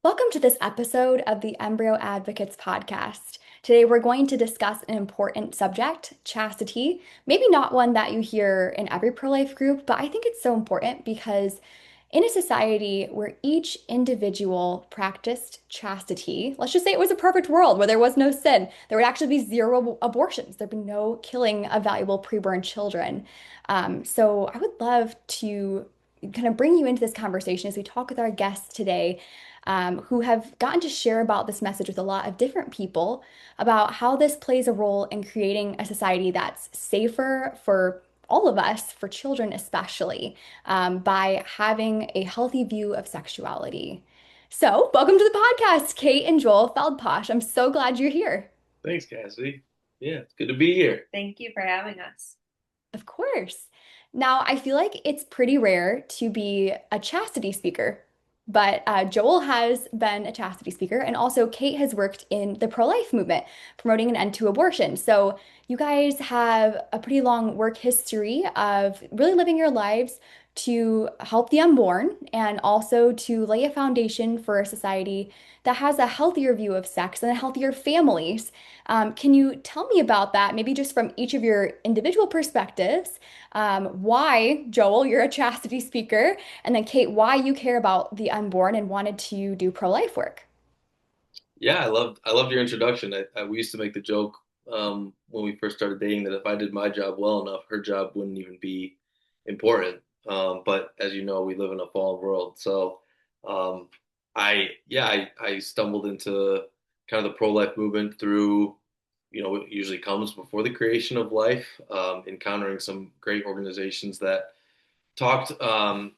Welcome to this episode of the Embryo Advocates podcast. Today, we're going to discuss an important subject, chastity. Maybe not one that you hear in every pro-life group, but I think it's so important because in a society where each individual practiced chastity, let's just say it was a perfect world where there was no sin, there would actually be zero abortions, there'd be no killing of valuable preborn children. So I would love to kind of bring you into this conversation as we talk with our guests today, who have gotten to share about this message with a lot of different people about how this plays a role in creating a society that's safer for all of us, for children especially, by having a healthy view of sexuality. So, welcome to the podcast, Kate and Joel Feldpausch. I'm so glad you're here. Thanks, Cassidy. Yeah, it's good to be here. Thank you for having us. Of course. Now, I feel like it's pretty rare to be a chastity speaker, but Joel has been a chastity speaker, and also Kate has worked in the pro-life movement, promoting an end to abortion. So you guys have a pretty long work history of really living your lives to help the unborn and also to lay a foundation for a society that has a healthier view of sex and healthier families. Can you tell me about that, maybe just from each of your individual perspectives? Why, Joel, you're a chastity speaker, and then Kate, why you care about the unborn and wanted to do pro-life work? Yeah, I loved your introduction. We used to make the joke when we first started dating that if I did my job well enough, her job wouldn't even be important. But as you know, we live in a fallen world. So um, I stumbled into kind of the pro-life movement through, what usually comes before the creation of life, encountering some great organizations that talked on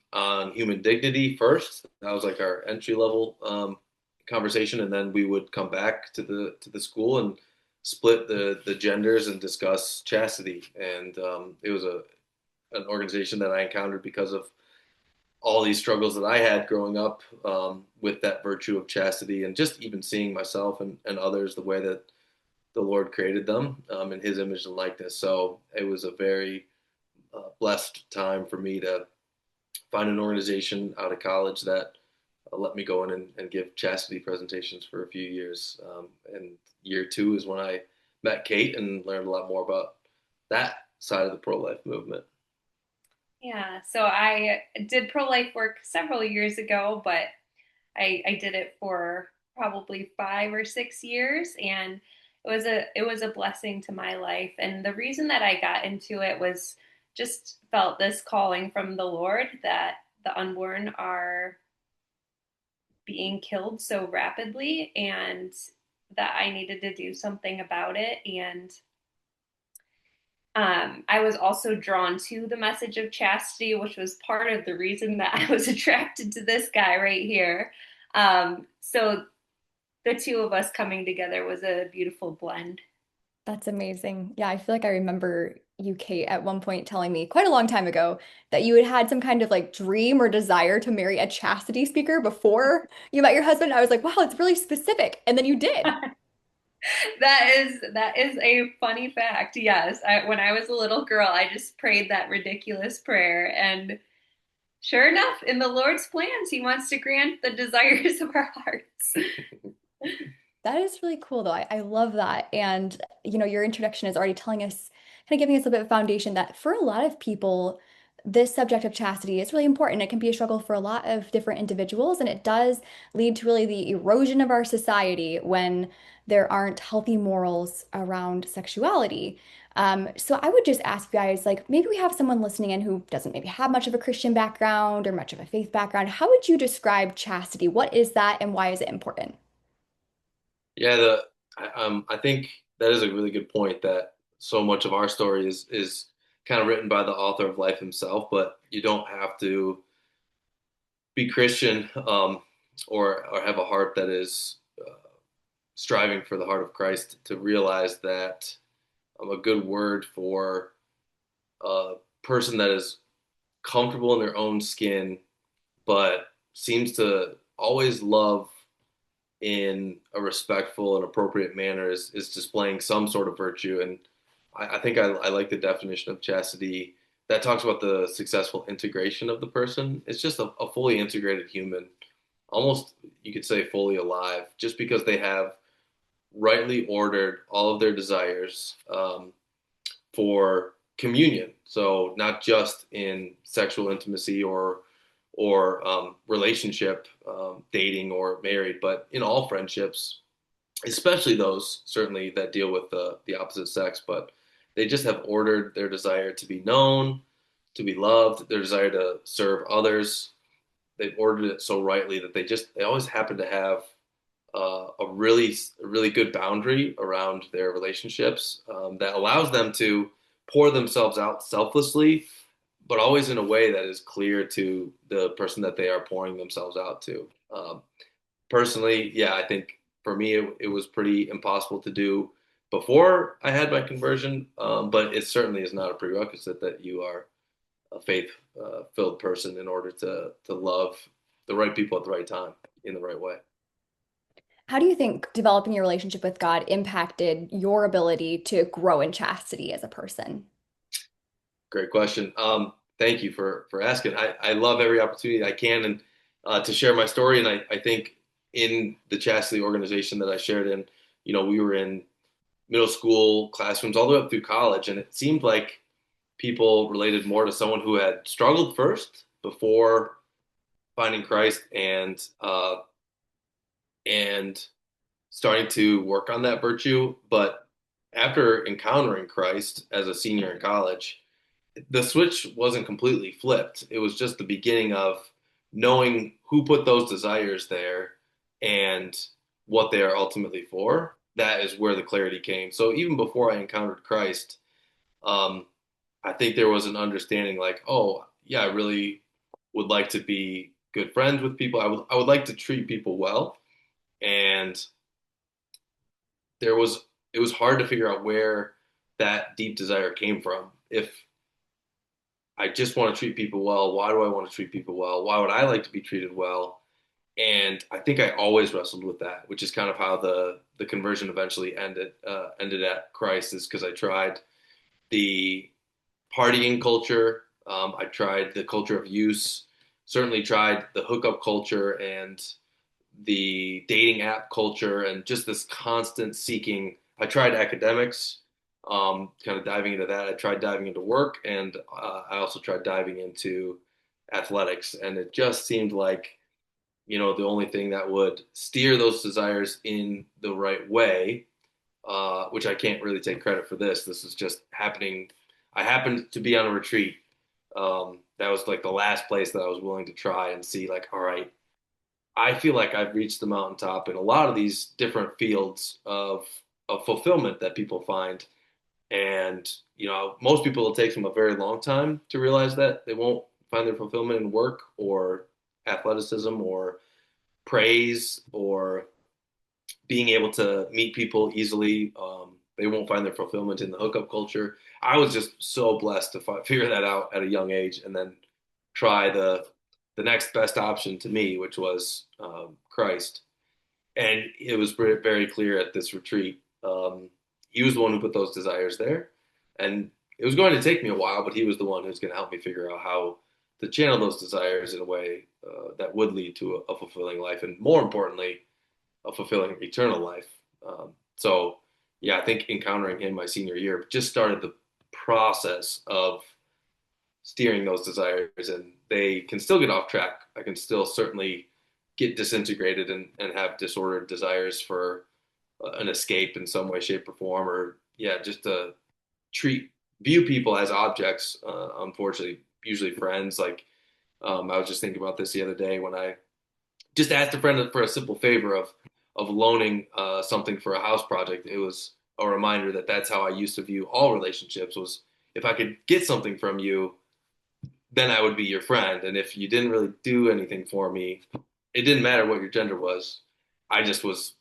human dignity first. That was like our entry level conversation, and then we would come back to the school and split the genders and discuss chastity. And it was a an organization that I encountered because of all these struggles that I had growing up with that virtue of chastity, and just even seeing myself and others the way that the Lord created them in His image and likeness. So it was a very blessed time for me to find an organization out of college that let me go in and give chastity presentations for a few years. And year two is when I met Kate and learned a lot more about that side of the pro-life movement. Yeah, so I did pro-life work several years ago, but I did it for probably 5 or 6 years, and it was a blessing to my life. And the reason that I got into it was just felt this calling from the Lord that the unborn are being killed so rapidly, and that I needed to do something about it. And I was also drawn to the message of chastity, which was part of the reason that I was attracted to this guy right here. So the two of us coming together was a beautiful blend. That's amazing. Yeah, I feel like I remember you, Kate, at one point telling me quite a long time ago that you had had some kind of like dream or desire to marry a chastity speaker before you met your husband. I was like, wow, it's really specific. And then you did. That is a funny fact. Yes, when I was a little girl, I just prayed that ridiculous prayer, and sure enough, in the Lord's plans, He wants to grant the desires of our hearts. That is really cool, though. I love that. And, your introduction is already telling us, kind of giving us a bit of foundation that for a lot of people, this subject of chastity is really important. It can be a struggle for a lot of different individuals, and it does lead to really the erosion of our society when there aren't healthy morals around sexuality. So I would just ask you guys, like, maybe we have someone listening in who doesn't maybe have much of a Christian background or much of a faith background. How would you describe chastity? What is that, and why is it important? Yeah, I think that is a really good point that so much of our story is kind of written by the author of life himself, but you don't have to be Christian or have a heart that is striving for the heart of Christ to realize that a good word for a person that is comfortable in their own skin, but seems to always love in a respectful and appropriate manner is displaying some sort of virtue. And I think I like the definition of chastity that talks about the successful integration of the person. It's just a fully integrated human almost you could say fully alive, just because they have rightly ordered all of their desires for communion. So not just in sexual intimacy or relationship, dating or married, but in all friendships, especially those certainly that deal with the opposite sex. But they just have ordered their desire to be known, to be loved, their desire to serve others. They've ordered it so rightly that they always happen to have a really good boundary around their relationships that allows them to pour themselves out selflessly, but always in a way that is clear to the person that they are pouring themselves out to. Personally, yeah, I think for me it was pretty impossible to do before I had my conversion, but it certainly is not a prerequisite that you are a faith filled person in order to love the right people at the right time in the right way. How do you think developing your relationship with God impacted your ability to grow in chastity as a person? Great question. Thank you for asking. I love every opportunity I can and to share my story. And I think in the Chastity organization that I shared in, we were in middle school classrooms all the way up through college, and it seemed like people related more to someone who had struggled first before finding Christ and starting to work on that virtue. But after encountering Christ as a senior in college, the switch wasn't completely flipped. It was just the beginning of knowing who put those desires there and what they are ultimately for. That is where the clarity came. So even before I encountered Christ, um, I think there was an understanding like, oh, yeah, I really would like to be good friends with people. I would like to treat people well. And there was it was hard to figure out where that deep desire came from. If I just want to treat people well. Why do I want to treat people well? Why would I like to be treated well? And I think I always wrestled with that, which is kind of how the conversion eventually ended at Christ, is because I tried the partying culture, I tried the culture of use, certainly tried the hookup culture and the dating app culture, and just this constant seeking. I tried academics, kind of diving into that. I tried diving into work, and I also tried diving into athletics. And it just seemed like, the only thing that would steer those desires in the right way, which I can't really take credit for this. This is just happening. I happened to be on a retreat. That was like the last place that I was willing to try and see, like, all right, I feel like I've reached the mountaintop in a lot of these different fields of fulfillment that people find. And, most people, it takes them a very long time to realize that they won't find their fulfillment in work or athleticism or praise or being able to meet people easily. They won't find their fulfillment in the hookup culture. I was just so blessed to figure that out at a young age and then try the next best option to me, which was Christ. And it was very clear at this retreat. He was the one who put those desires there, and it was going to take me a while, but he was the one who's going to help me figure out how to channel those desires in a way that would lead to a fulfilling life, and more importantly, a fulfilling eternal life. So, yeah, I think encountering him my senior year just started the process of steering those desires, and they can still get off track. I can still certainly get disintegrated and have disordered desires for an escape in some way, shape, or form, or yeah, just to treat view people as objects. Unfortunately, usually friends. Like I was just thinking about this the other day when I just asked a friend for a simple favor of loaning something for a house project. It was a reminder that that's how I used to view all relationships. Was if I could get something from you, then I would be your friend. And if you didn't really do anything for me, it didn't matter what your gender was. I just was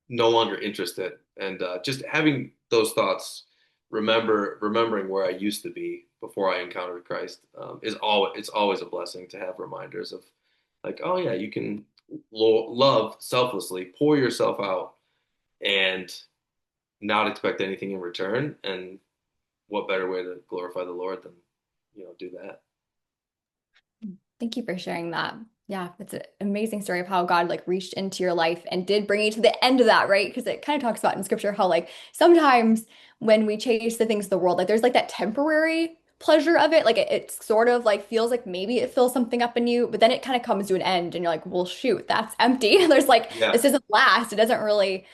no longer interested. And just having those thoughts, remembering where I used to be before I encountered Christ, it's always a blessing to have reminders of like, oh yeah, you can love selflessly, pour yourself out, and not expect anything in return. And what better way to glorify the Lord than do that? Thank you for sharing that. Yeah, it's an amazing story of how God like reached into your life and did bring you to the end of that, right? Because it kind of talks about in scripture how like sometimes when we chase the things of the world, like there's like that temporary pleasure of it. Like it sort of like feels like maybe it fills something up in you, but then it kind of comes to an end and you're like, well, shoot, that's empty. There's like Yeah. this doesn't last. It doesn't really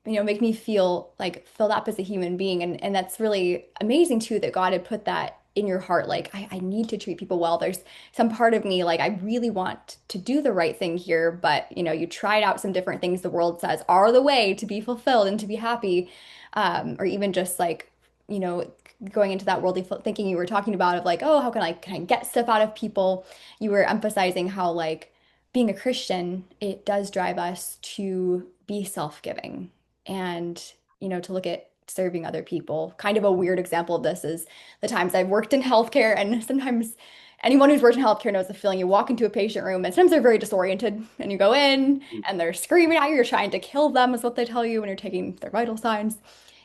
make me feel like filled up as a human being. And that's really amazing too that God had put that in your heart. Like, I need to treat people well. There's some part of me, like, I really want to do the right thing here, but you tried out some different things the world says are the way to be fulfilled and to be happy. Or even just like, you know, going into that worldly thinking you were talking about of like, oh, how can I get stuff out of people? You were emphasizing how like being a Christian, it does drive us to be self-giving and to look at serving other people. Kind of a weird example of this is the times I've worked in healthcare, and sometimes anyone who's worked in healthcare knows the feeling. You walk into a patient room, and sometimes they're very disoriented, and you go in, and they're screaming at you. You're trying to kill them, is what they tell you when you're taking their vital signs.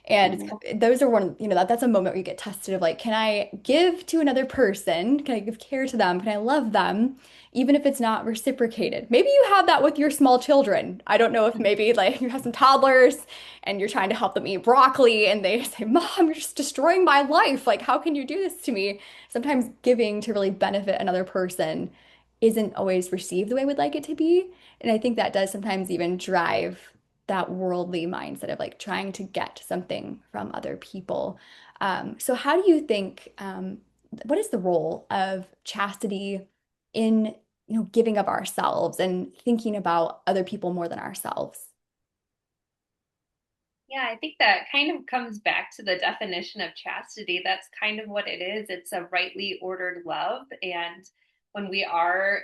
And Mhm. those are that's a moment where you get tested of like, can I give to another person? Can I give care to them? Can I love them? Even if it's not reciprocated. Maybe you have that with your small children. I don't know if maybe like you have some toddlers and you're trying to help them eat broccoli and they say, Mom, you're just destroying my life. Like, how can you do this to me? Sometimes giving to really benefit another person isn't always received the way we'd like it to be. And I think that does sometimes even drive that worldly mindset of like trying to get something from other people. So how do you think, what is the role of chastity in, giving of ourselves and thinking about other people more than ourselves? Yeah, I think that kind of comes back to the definition of chastity. That's kind of what it is. It's a rightly ordered love. And when we are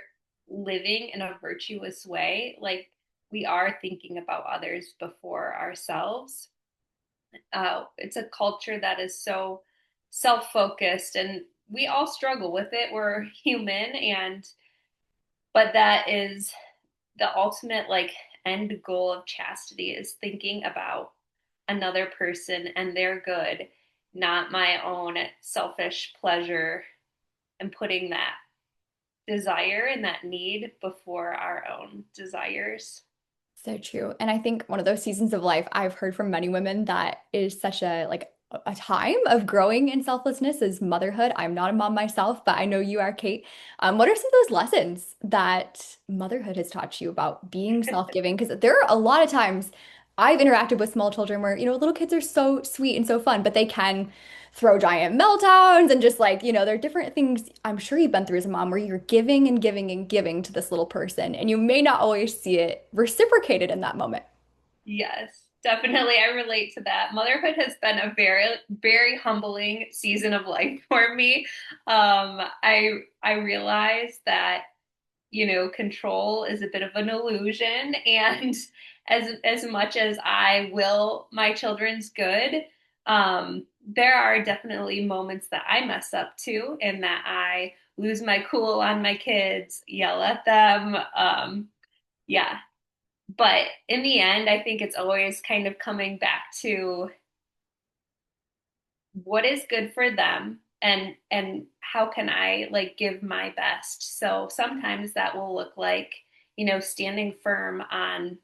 living in a virtuous way, like we are thinking about others before ourselves. It's a culture that is so self focused, and we all struggle with it. We're human, and but that is the ultimate like end goal of chastity is thinking about another person and their good, not my own selfish pleasure, and putting that desire and that need before our own desires. So true. And I think one of those seasons of life I've heard from many women that is such a like a time of growing in selflessness is motherhood. I'm not a mom myself, but I know you are, Kate. What are some of those lessons that motherhood has taught you about being self-giving? Because there are a lot of times I've interacted with small children where, little kids are so sweet and so fun, but they can throw giant meltdowns and just like, there are different things I'm sure you've been through as a mom where you're giving and giving and giving to this little person, and you may not always see it reciprocated in that moment. Yes, definitely. I relate to that. Motherhood has been a very, very humbling season of life for me. I realize that control is a bit of an illusion, and as much as I will my children's good, there are definitely moments that I mess up too, and that I lose my cool on my kids, yell at them. Yeah, but in the end, I think it's always kind of coming back to what is good for them, and how can I like give my best. So sometimes that will look like, standing firm on,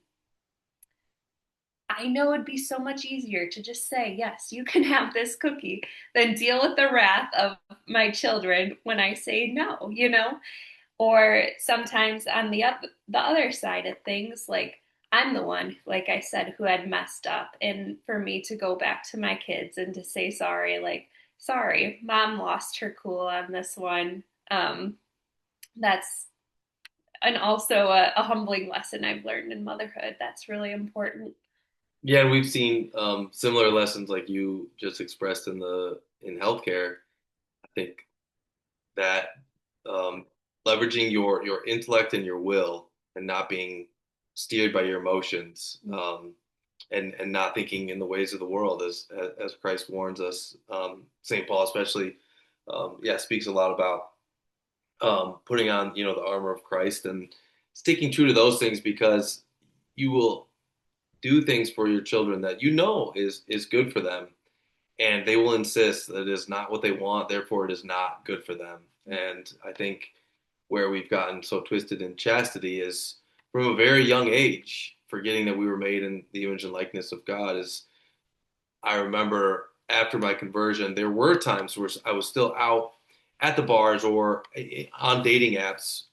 I know it'd be so much easier to just say, yes, you can have this cookie than deal with the wrath of my children when I say no. Or sometimes on the other side of things, like I'm the one, like I said, who had messed up, and for me to go back to my kids and to say sorry, like sorry, mom lost her cool on this one. That's and also a humbling lesson I've learned in motherhood. That's really important. Yeah, and we've seen similar lessons like you just expressed in healthcare. I think that leveraging your intellect and your will and not being steered by your emotions, and not thinking in the ways of the world as Christ warns us. St. Paul especially, yeah, speaks a lot about putting on the armor of Christ and sticking true to those things because you will do things for your children that is good for them, and they will insist that it is not what they want, therefore it is not good for them. And I think where we've gotten so twisted in chastity is from a very young age, forgetting that we were made in the image and likeness of God. Is I remember after my conversion, there were times where I was still out at the bars or on dating apps,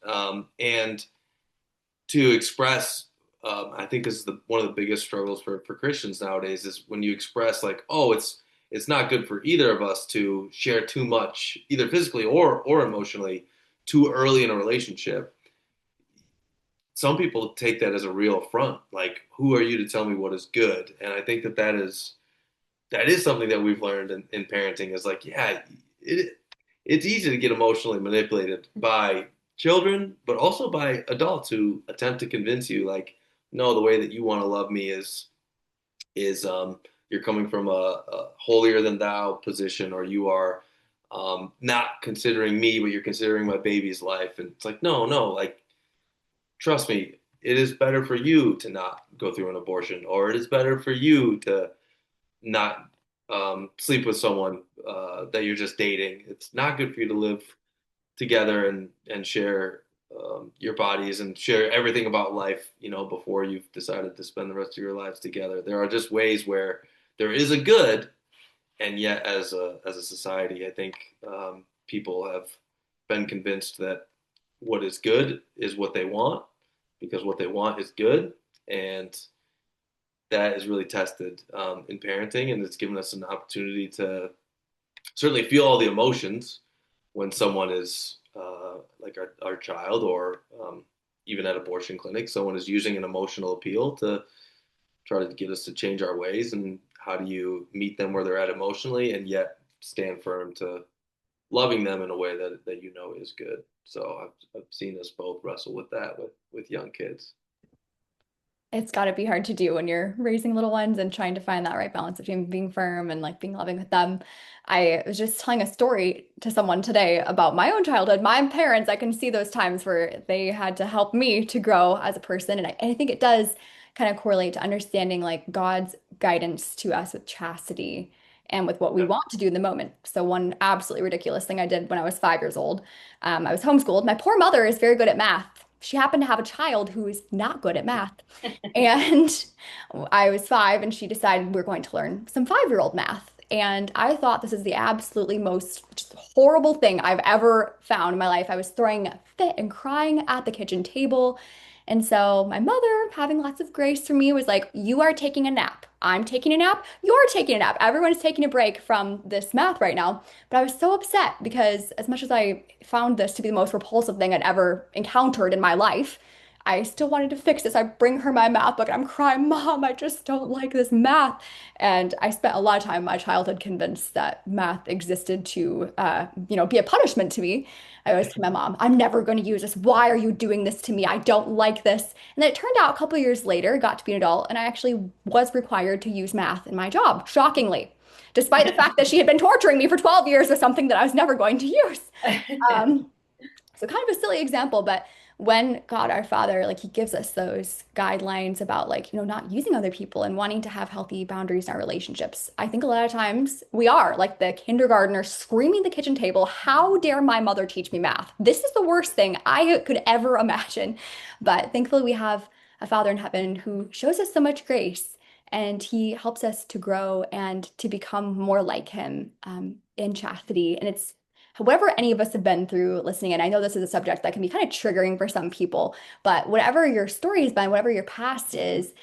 and to express. I think this is one of the biggest struggles for Christians nowadays is when you express like, oh, it's not good for either of us to share too much, either physically or emotionally, too early in a relationship. Some people take that as a real affront. Like, who are you to tell me what is good? And I think that is something that we've learned in parenting is like, yeah, it it's easy to get emotionally manipulated by children, but also by adults who attempt to convince you like, no, the way that you want to love me is you're coming from a holier than thou position, or you are not considering me, but you're considering my baby's life. And it's like, no, no, like trust me, it is better for you to not go through an abortion, or it is better for you to not sleep with someone that you're just dating. It's not good for you to live together and share your bodies and share everything about life, before you've decided to spend the rest of your lives together. There are just ways where there is a good, and yet as a society, I think people have been convinced that what is good is what they want because what they want is good, and that is really tested in parenting, and it's given us an opportunity to certainly feel all the emotions when someone is like our child, or even at abortion clinics, someone is using an emotional appeal to try to get us to change our ways. And how do you meet them where they're at emotionally and yet stand firm to loving them in a way that is good. So I've seen us both wrestle with that with young kids. It's got to be hard to do when you're raising little ones and trying to find that right balance between being firm and like being loving with them. I was just telling a story to someone today about my own childhood. My parents, I can see those times where they had to help me to grow as a person. And I think it does kind of correlate to understanding like God's guidance to us with chastity and with what we Yeah. want to do in the moment. So one absolutely ridiculous thing I did when I was 5 years old, I was homeschooled. My poor mother is very good at math. She happened to have a child who is not good at math. And I was 5, and she decided we're going to learn some 5-year-old math. And I thought this is the absolutely most just horrible thing I've ever found in my life. I was throwing a fit and crying at the kitchen table. And so my mother, having lots of grace for me, was like, you are taking a nap. I'm taking a nap. You're taking a nap. Everyone's taking a break from this math right now. But I was so upset because, as much as I found this to be the most repulsive thing I'd ever encountered in my life, I still wanted to fix this. I bring her my math book and I'm crying, Mom, I just don't like this math. And I spent a lot of time in my childhood convinced that math existed to, be a punishment to me. I always tell my mom, I'm never going to use this. Why are you doing this to me? I don't like this. And then it turned out a couple years later, got to be an adult, and I actually was required to use math in my job, shockingly, despite the fact that she had been torturing me for 12 years with something that I was never going to use. Um, so kind of a silly example, but when God our Father, like he gives us those guidelines about like, not using other people and wanting to have healthy boundaries in our relationships, I think a lot of times we are like the kindergartner screaming at the kitchen table, how dare my mother teach me math? This is the worst thing I could ever imagine. But thankfully we have a Father in heaven who shows us so much grace, and he helps us to grow and to become more like him in chastity. And it's whatever any of us have been through listening, and I know this is a subject that can be kind of triggering for some people, but whatever your story has been, whatever your past is,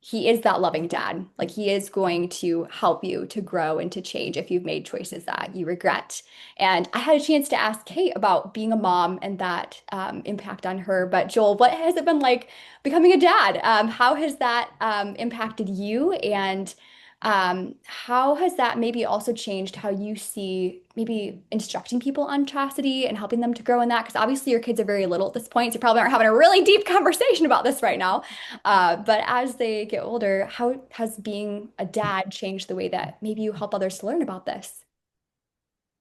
he is that loving dad. Like he is going to help you to grow and to change if you've made choices that you regret. And I had a chance to ask Kate about being a mom and that impact on her. But Joel, what has it been like becoming a dad? How has that impacted you? And how has that maybe also changed how you see maybe instructing people on chastity and helping them to grow in that? Because obviously your kids are very little at this point, so you probably aren't having a really deep conversation about this right now. But as they get older, how has being a dad changed the way that maybe you help others to learn about this?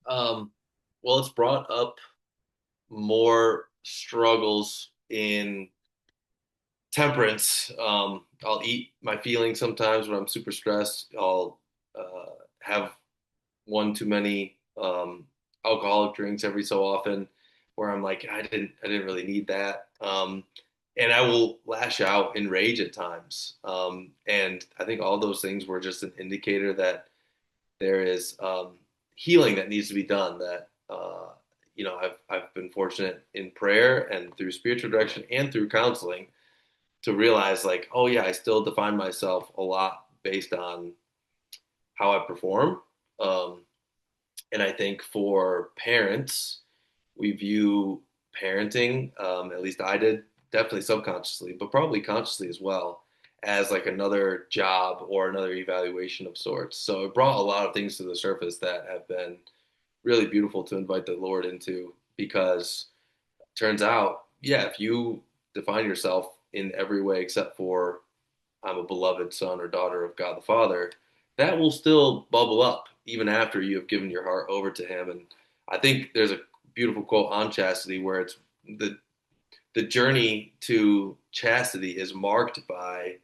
Um, well, it's brought up more struggles in temperance. I'll eat my feelings sometimes when I'm super stressed. I'll have one too many alcoholic drinks every so often. where I'm like, I didn't really need that. And I will lash out in rage at times. And I think all those things were just an indicator that there is healing that needs to be done. That I've been fortunate in prayer and through spiritual direction and through counseling to realize like, oh yeah, I still define myself a lot based on how I perform. Um, and I think for parents, we view parenting, at least I did, definitely subconsciously, but probably consciously as well, as like another job or another evaluation of sorts. So it brought a lot of things to the surface that have been really beautiful to invite the Lord into because turns out, yeah, if you define yourself in every way except for I'm a beloved son or daughter of God the Father, that will still bubble up even after you have given your heart over to Him. And I think there's a beautiful quote on chastity where it's the journey to chastity is marked by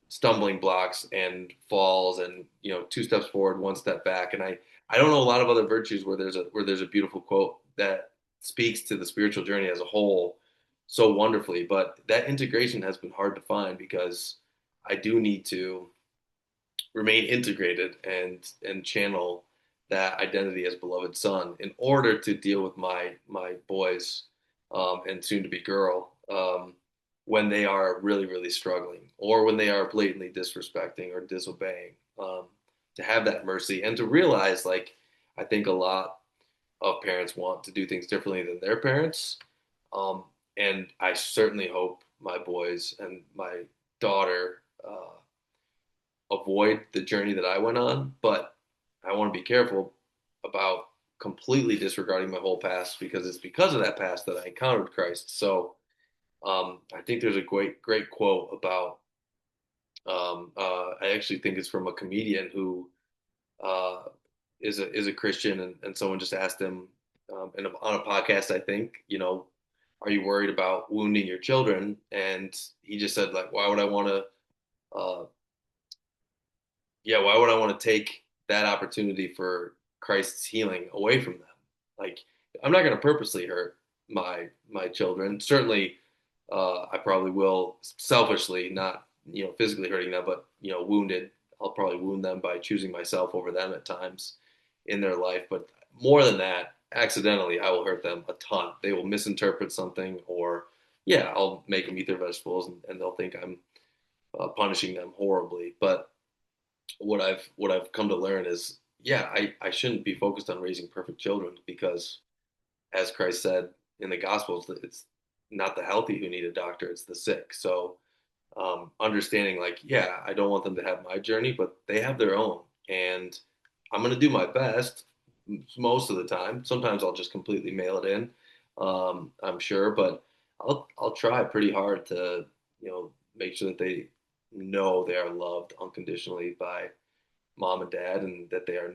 stumbling blocks and falls and two steps forward, one step back. And I don't know a lot of other virtues where there's a beautiful quote that speaks to the spiritual journey as a whole so wonderfully. But that integration has been hard to find because I do need to remain integrated and channel that identity as beloved son in order to deal with my boys and soon to be girl when they are really struggling or when they are blatantly disrespecting or disobeying, to have that mercy and to realize like I think a lot of parents want to do things differently than their parents, um, and I certainly hope my boys and my daughter avoid the journey that I went on, but I want to be careful about completely disregarding my whole past because it's because of that past that I encountered Christ. So I think there's a great quote about. I actually think it's from a comedian who uh, is a Christian, and someone just asked him on a podcast. I think are you worried about wounding your children? And he just said like, why would I want to? Yeah, why would I want to take that opportunity for Christ's healing away from them? Like, I'm not going to purposely hurt my children. Certainly, I probably will selfishly, not physically hurting them, but wounded. I'll probably wound them by choosing myself over them at times in their life. But more than that, accidentally, I will hurt them a ton. They will misinterpret something, or yeah, I'll make them eat their vegetables, and they'll think I'm punishing them horribly. But what I've come to learn is, yeah, I shouldn't be focused on raising perfect children because, as Christ said in the Gospels, it's not the healthy who need a doctor; it's the sick. So, understanding like, yeah, I don't want them to have my journey, but they have their own, and I'm gonna do my best most of the time. Sometimes I'll just completely mail it in, I'm sure, but I'll try pretty hard to make sure that they know they are loved unconditionally by mom and dad, and that they are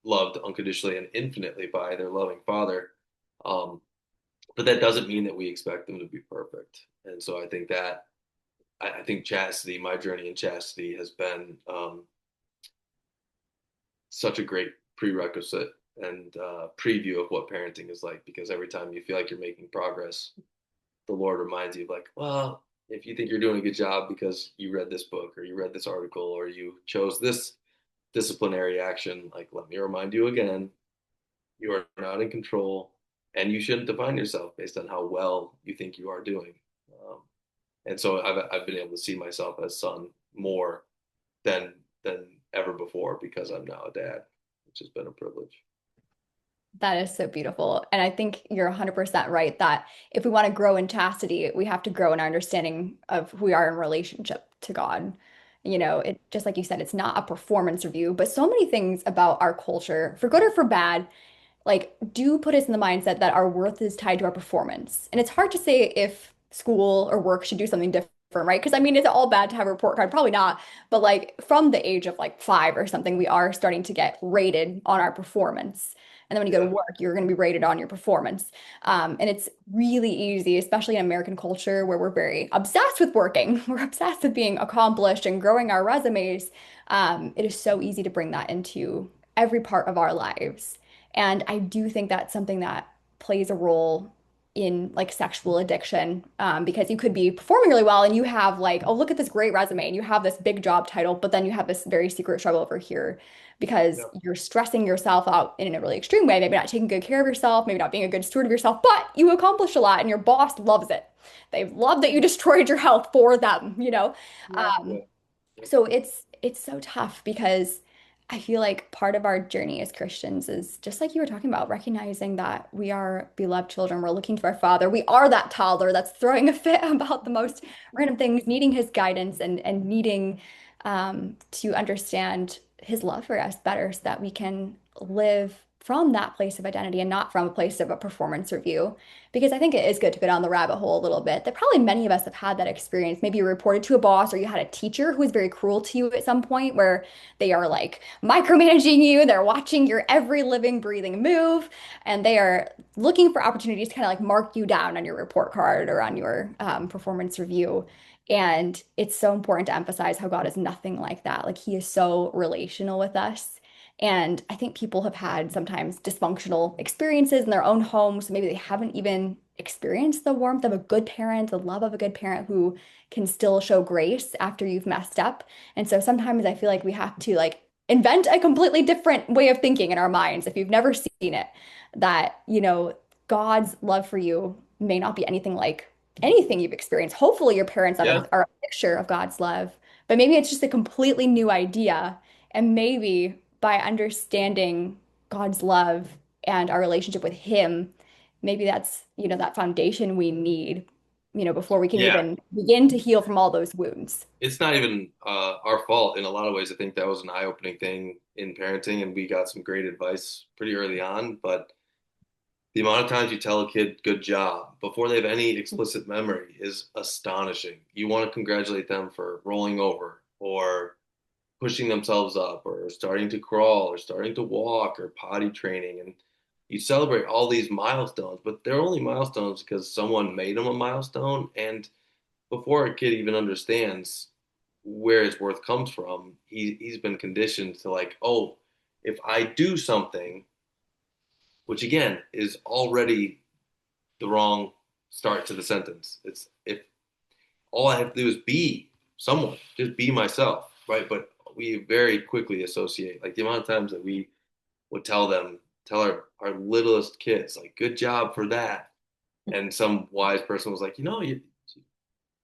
loved unconditionally and infinitely by their loving father. Um, but that doesn't mean that we expect them to be perfect. And so I think that I think chastity, my journey in chastity, has been such a great prerequisite and preview of what parenting is like. Because every time you feel like you're making progress, the Lord reminds you of like, well, if you think you're doing a good job because you read this book or you read this article or you chose this disciplinary action, like let me remind you again, you are not in control, and you shouldn't define yourself based on how well you think you are doing. Um, and so I've been able to see myself as son more than than ever before because I'm now a dad, which has been a privilege. That is so beautiful. And I think you're 100% right that if we want to grow in chastity, we have to grow in our understanding of who we are in relationship to God. It just like you said, it's not a performance review, but so many things about our culture, for good or for bad, like do put us in the mindset that our worth is tied to our performance. And it's hard to say if school or work should do something different, right? Because I mean, is it all bad to have a report card? Probably not. But like from the age of like 5 or something, we are starting to get rated on our performance. And then when you go to Yeah, work, you're going to be rated on your performance. And it's really easy, especially in American culture where we're very obsessed with working. We're obsessed with being accomplished and growing our resumes. It is so easy to bring that into every part of our lives. And I do think that's something that plays a role in like sexual addiction, because you could be performing really well and you have like, oh, look at this great resume and you have this big job title, but then you have this very secret struggle over here because Yeah. you're stressing yourself out in a really extreme way, maybe not taking good care of yourself, maybe not being a good steward of yourself, but you accomplish a lot and your boss loves it. They love that you destroyed your health for them, you know? Yeah. Yeah. So it's so tough because I feel like part of our journey as Christians is just like you were talking about, recognizing that we are beloved children. We're looking to our Father. We are that toddler that's throwing a fit about the most random things, needing his guidance and needing to understand his love for us better so that we can live from that place of identity and not from a place of a performance review. Because I think it is good to go down the rabbit hole a little bit. That probably many of us have had that experience. Maybe you reported to a boss or you had a teacher who was very cruel to you at some point where they are like micromanaging you. They're watching your every living, breathing move, and they are looking for opportunities to kind of like mark you down on your report card or on your performance review. And it's so important to emphasize how God is nothing like that. Like he is so relational with us. And I think people have had sometimes dysfunctional experiences in their own homes. Maybe they haven't even experienced the warmth of a good parent, the love of a good parent who can still show grace after you've messed up. And so sometimes I feel like we have to like invent a completely different way of thinking in our minds if you've never seen it, that, God's love for you may not be anything like anything you've experienced. Hopefully your parents Yeah. are a picture of God's love, but maybe it's just a completely new idea. And maybe by understanding God's love and our relationship with Him, maybe that's, that foundation we need, before we can Yeah. even begin to heal from all those wounds. It's not even our fault in a lot of ways. I think that was an eye-opening thing in parenting, and we got some great advice pretty early on. But the amount of times you tell a kid "good job" before they have any explicit memory is astonishing. You want to congratulate them for rolling over or pushing themselves up or starting to crawl or starting to walk or potty training, and you celebrate all these milestones, but they're only milestones because someone made them a milestone. And before a kid even understands where his worth comes from, he's been conditioned to like, oh, if I do something, which again is already the wrong start to the sentence. It's if all I have to do is be someone, just be myself, right? But we very quickly associate, like the amount of times that we would tell our littlest kids, like, good job for that. And some wise person was like,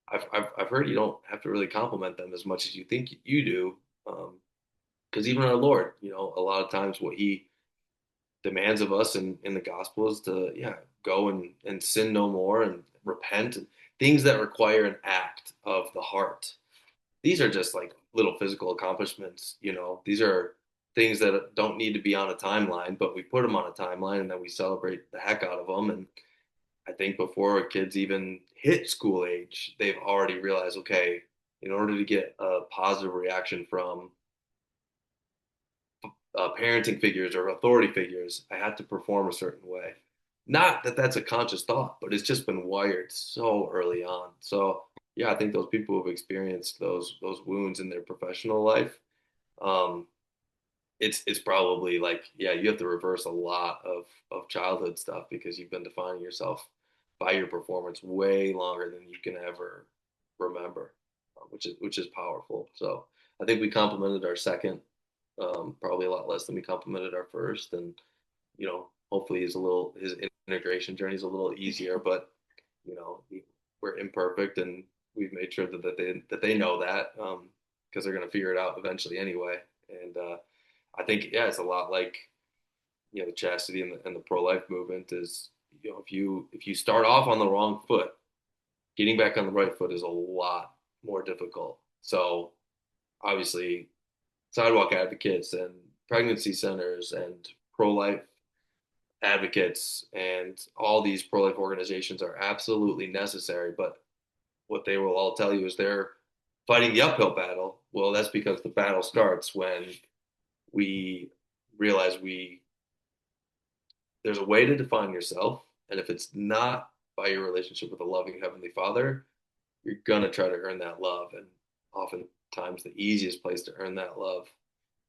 I've heard you don't have to really compliment them as much as you think you do. Because even our Lord, a lot of times what he demands of us in the gospel is to, yeah, go and sin no more and repent, and things that require an act of the heart. These are just like little physical accomplishments. These are things that don't need to be on a timeline, but we put them on a timeline and then we celebrate the heck out of them. And I think before kids even hit school age, they've already realized, okay, in order to get a positive reaction from parenting figures or authority figures, I had to perform a certain way. Not that that's a conscious thought, but it's just been wired so early on. So yeah, I think those people who've experienced those wounds in their professional life, um, it's probably like, yeah, you have to reverse a lot of childhood stuff because you've been defining yourself by your performance way longer than you can ever remember, which is powerful. So I think we complimented our second, probably a lot less than we complimented our first, and hopefully his integration journey is a little easier. But we're imperfect, and we've made sure that they know that, because they're going to figure it out eventually anyway. And I think, yeah, it's a lot like the chastity and the pro life movement is, if you start off on the wrong foot, getting back on the right foot is a lot more difficult. So obviously, sidewalk advocates and pregnancy centers and pro life advocates and all these pro life organizations are absolutely necessary. But what they will all tell you is they're fighting the uphill battle. Well, that's because the battle starts when we realize there's a way to define yourself, and if it's not by your relationship with a loving heavenly Father, you're gonna try to earn that love, and oftentimes the easiest place to earn that love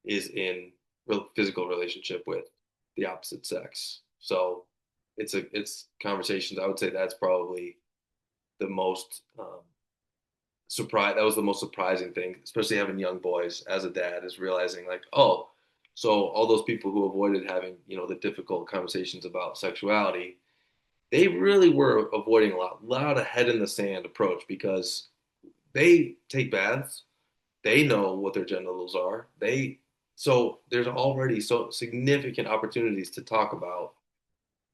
is in physical relationship with the opposite sex. So it's conversations. I would say that's probably the most surprise. That was the most surprising thing, especially having young boys as a dad, is realizing like, oh, so all those people who avoided having, the difficult conversations about sexuality, they really were avoiding a lot of head in the sand approach because they take baths, they know what their genitals are. So there's already so significant opportunities to talk about,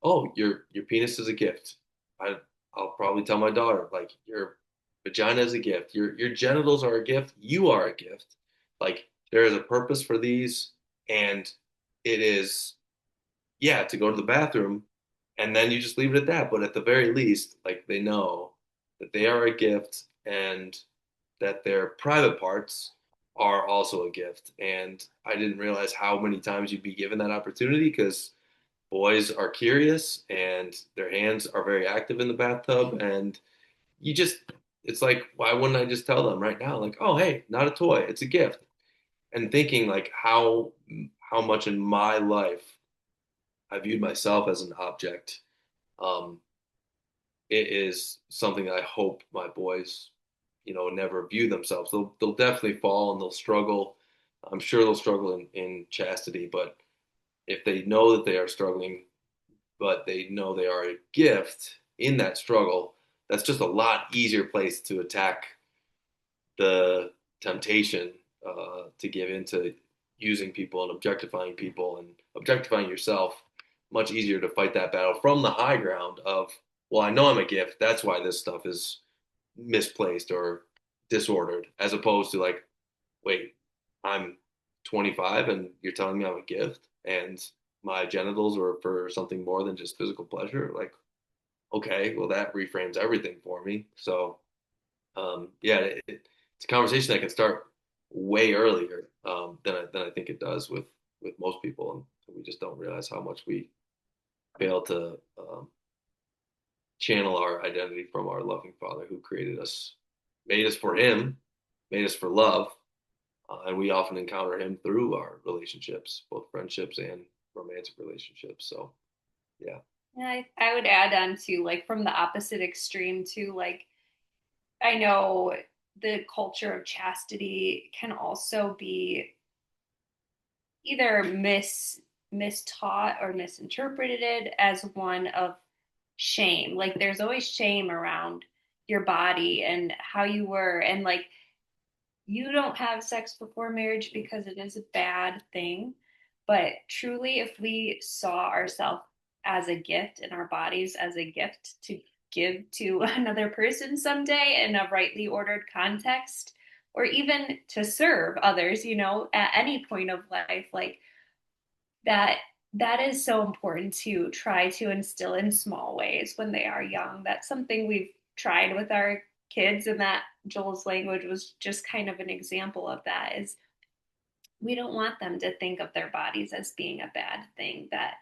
oh, your penis is a gift. I I'll probably tell my daughter like your vagina is a gift. Your genitals are a gift. You are a gift. Like there is a purpose for these, and it is, yeah, to go to the bathroom, and then you just leave it at that. But at the very least, like they know that they are a gift and that their private parts are also a gift. And I didn't realize how many times you'd be given that opportunity because boys are curious and their hands are very active in the bathtub. And you just, it's like, why wouldn't I just tell them right now? Like, oh, hey, not a toy, it's a gift. And thinking like how much in my life I viewed myself as an object. Um, it is something that I hope my boys, never view themselves. They'll definitely fall and they'll struggle. I'm sure they'll struggle in chastity, but if they know that they are struggling, but they know they are a gift in that struggle, that's just a lot easier place to attack the temptation to give into using people and objectifying yourself. Much easier to fight that battle from the high ground of, well, I know I'm a gift. That's why this stuff is misplaced or disordered, as opposed to like, wait, I'm 25 and you're telling me I'm a gift and my genitals are for something more than just physical pleasure. Like, okay, well, that reframes everything for me. So, yeah, it's a conversation that can start way earlier than I think it does with most people, and we just don't realize how much we fail to channel our identity from our loving Father who created us, made us for Him, made us for love, and we often encounter Him through our relationships, both friendships and romantic relationships. So, yeah. And I would add on to like from the opposite extreme to like I know the culture of chastity can also be either mistaught or misinterpreted as one of shame. Like there's always shame around your body and how you were and like you don't have sex before marriage because it is a bad thing. But truly, if we saw ourselves as a gift and our bodies as a gift to give to another person someday in a rightly ordered context, or even to serve others, at any point of life, like that that is so important to try to instill in small ways when they are young. That's something we've tried with our kids, and that Joel's language was just kind of an example of that. Is we don't want them to think of their bodies as being a bad thing, that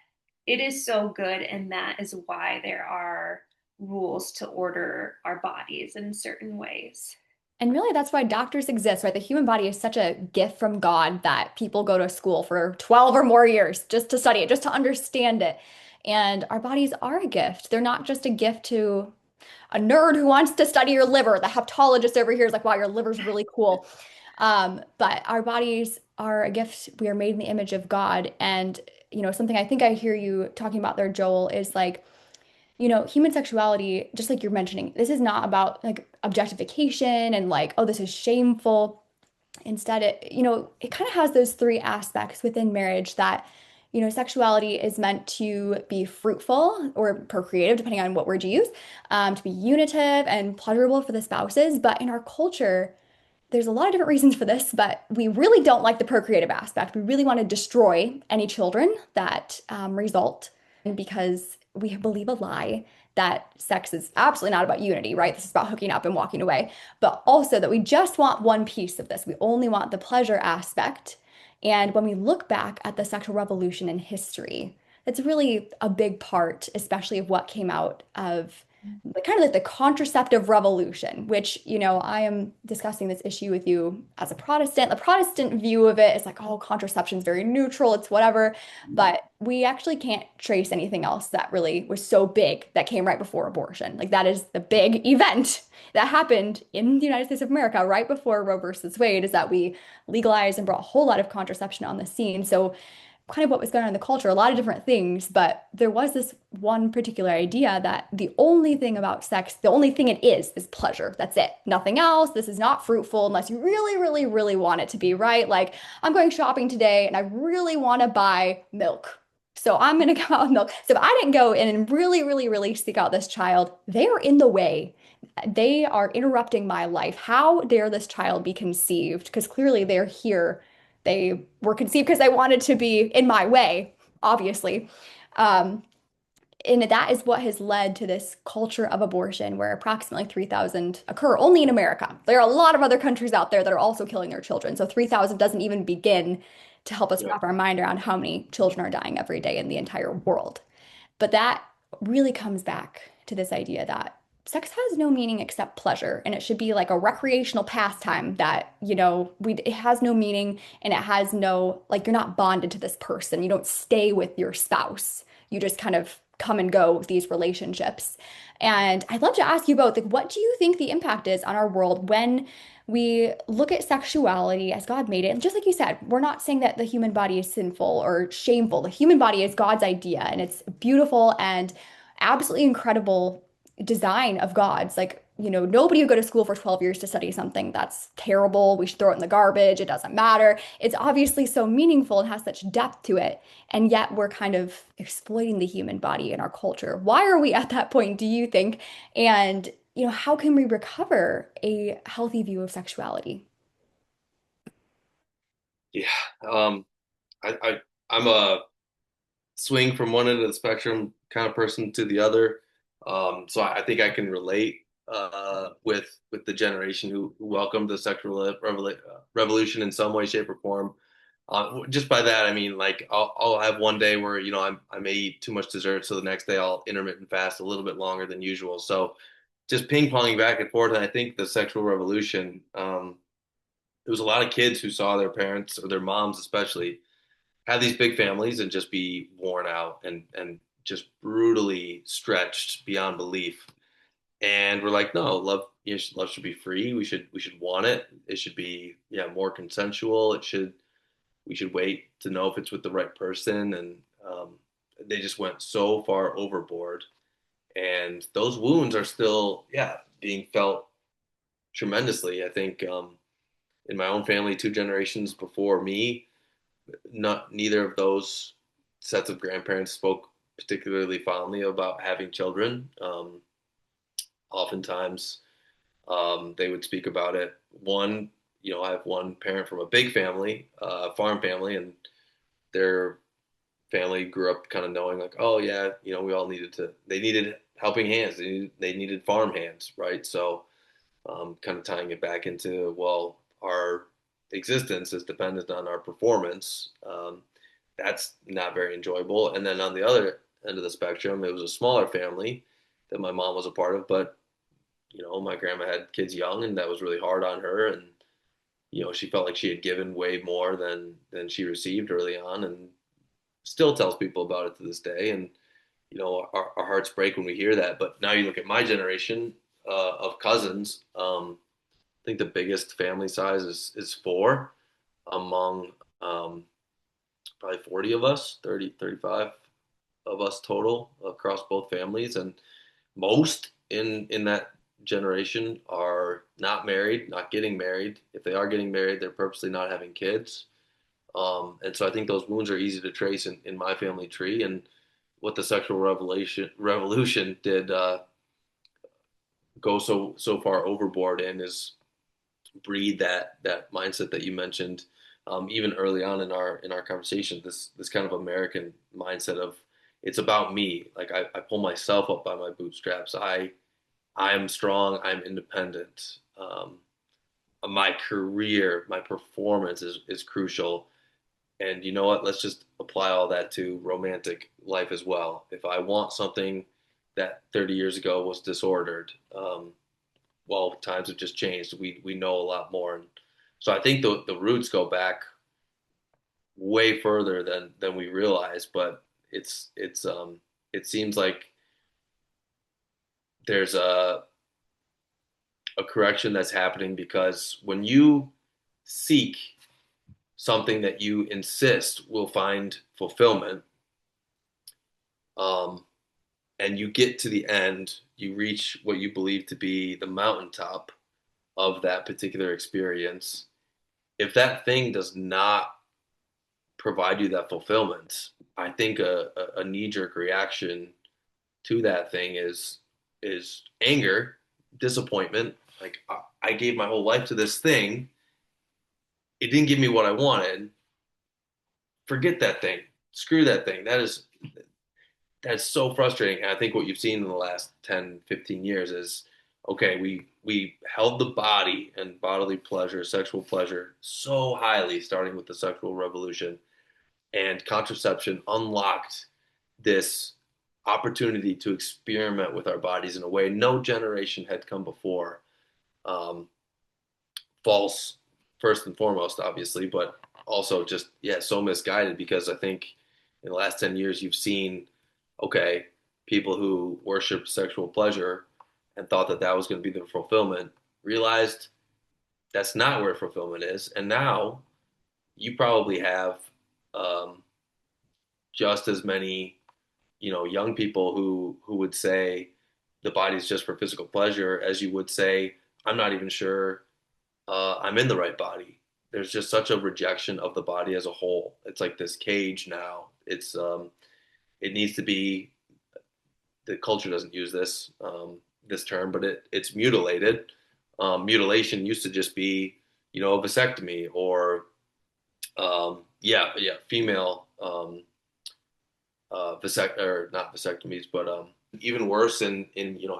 it is so good, and that is why there are rules to order our bodies in certain ways. And really, that's why doctors exist, right? The human body is such a gift from God that people go to school for 12 or more years just to study it, just to understand it. And our bodies are a gift. They're not just a gift to a nerd who wants to study your liver. The hepatologist over here is like, wow, your liver's really cool. But our bodies are a gift. We are made in the image of God. And, something I think I hear you talking about there, Joel, is like, human sexuality, just like you're mentioning, this is not about like objectification and like, oh, this is shameful. Instead, it kind of has those three aspects within marriage that, sexuality is meant to be fruitful or procreative, depending on what word you use, to be unitive and pleasurable for the spouses. But in our culture, there's a lot of different reasons for this, but we really don't like the procreative aspect. We really want to destroy any children that result because we believe a lie that sex is absolutely not about unity, right? This is about hooking up and walking away, but also that we just want one piece of this. We only want the pleasure aspect. And when we look back at the sexual revolution in history, it's really a big part, especially of what came out of kind of like the contraceptive revolution, which, I am discussing this issue with you as a Protestant. The Protestant view of it is like, oh, contraception is very neutral, it's whatever. But we actually can't trace anything else that really was so big that came right before abortion. Like, that is the big event that happened in the United States of America right before Roe versus Wade, is that we legalized and brought a whole lot of contraception on the scene. So kind of what was going on in the culture, a lot of different things, but there was this one particular idea that the only thing about sex, the only thing it is pleasure. That's it. Nothing else. This is not fruitful unless you really, really, really want it to be, right? Like, I'm going shopping today and I really want to buy milk. So I'm going to go out with milk. So if I didn't go in and really, really, really seek out this child, they are in the way. They are interrupting my life. How dare this child be conceived? Because clearly they're here. They were conceived because they wanted to be in my way, obviously. Um, and that is what has led to this culture of abortion, where approximately 3,000 occur only in America. There are a lot of other countries out there that are also killing their children. So 3,000 doesn't even begin to help us Yeah. wrap our mind around how many children are dying every day in the entire world. But that really comes back to this idea that sex has no meaning except pleasure, and it should be like a recreational pastime that, it has no meaning, and it has no, like, you're not bonded to this person. You don't stay with your spouse. You just kind of come and go with these relationships. And I'd love to ask you both, like, what do you think the impact is on our world when we look at sexuality as God made it? And just like you said, we're not saying that the human body is sinful or shameful. The human body is God's idea, and it's beautiful and absolutely incredible design of God's. Like, nobody would go to school for 12 years to study something that's terrible. We should throw it in the garbage. It doesn't matter. It's obviously so meaningful and has such depth to it. And yet we're kind of exploiting the human body in our culture. Why are we at that point, do you think? And, how can we recover a healthy view of sexuality? Yeah. Um, I'm a swing from one end of the spectrum kind of person to the other. So I think I can relate with the generation who welcomed the sexual revolution in some way, shape, or form. Just by that, I mean, like I'll have one day where I may eat too much dessert, so the next day I'll intermittent fast a little bit longer than usual. So just ping ponging back and forth. And I think the sexual revolution, there was a lot of kids who saw their parents or their moms especially have these big families and just be worn out and just brutally stretched beyond belief. And we're like, no, love should be free. We should want it. It should be more consensual. We should wait to know if it's with the right person. And they just went so far overboard. And those wounds are still being felt tremendously. I think in my own family, two generations before me, not neither of those sets of grandparents spoke particularly fondly about having children. Oftentimes, they would speak about it. I have one parent from a big family, farm family, and their family grew up kind of knowing like, oh yeah, we all they needed helping hands, they needed farm hands, right? So, kind of tying it back into, well, our existence is dependent on our performance. That's not very enjoyable. And then on the other end of the spectrum, it was a smaller family that my mom was a part of, but my grandma had kids young, and that was really hard on her. And she felt like she had given way more than she received early on, and still tells people about it to this day. And our hearts break when we hear that. But now you look at my generation of cousins. I think the biggest family size is four among probably 40 of us, 30, 35 of us total across both families. And most in that generation are not married, not getting married. If they are getting married, they're purposely not having kids. And so I think those wounds are easy to trace in my family tree. And what the sexual revolution did go so far overboard in is breed that mindset that you mentioned even early on in our conversation. This kind of American mindset of it's about me. Like I pull myself up by my bootstraps. I'm strong. I'm independent. My career, my performance is crucial. And you know what? Let's just apply all that to romantic life as well. If I want something that 30 years ago was disordered. Well, times have just changed. We know a lot more, and so I think the roots go back way further than we realize. But it seems like there's a correction that's happening because when you seek something that you insist will find fulfillment, um, and you get to the end, you reach what you believe to be the mountaintop of that particular experience. If that thing does not provide you that fulfillment, I think a knee jerk reaction to that thing is anger, disappointment. Like I gave my whole life to this thing, it didn't give me what I wanted. Forget that thing. Screw that thing. That's so frustrating. And I think what you've seen in the last 10, 15 years is okay, we held the body and bodily pleasure, sexual pleasure so highly, starting with the sexual revolution, and contraception unlocked this opportunity to experiment with our bodies in a way no generation had come before. Um, False, first and foremost, obviously, but also just, yeah, so misguided because I think in the last 10 years you've seen, okay, people who worshiped sexual pleasure and thought that that was going to be the fulfillment realized that's not where fulfillment is. And now you probably have um, just as many, young people who would say the body's just for physical pleasure as you would say, I'm not even sure I'm in the right body. There's just such a rejection of the body as a whole. It's like this cage now. It needs to be. The culture doesn't use this term, but it's mutilated. Mutilation used to just be, a vasectomy or yeah, female or not vasectomies, but even worse in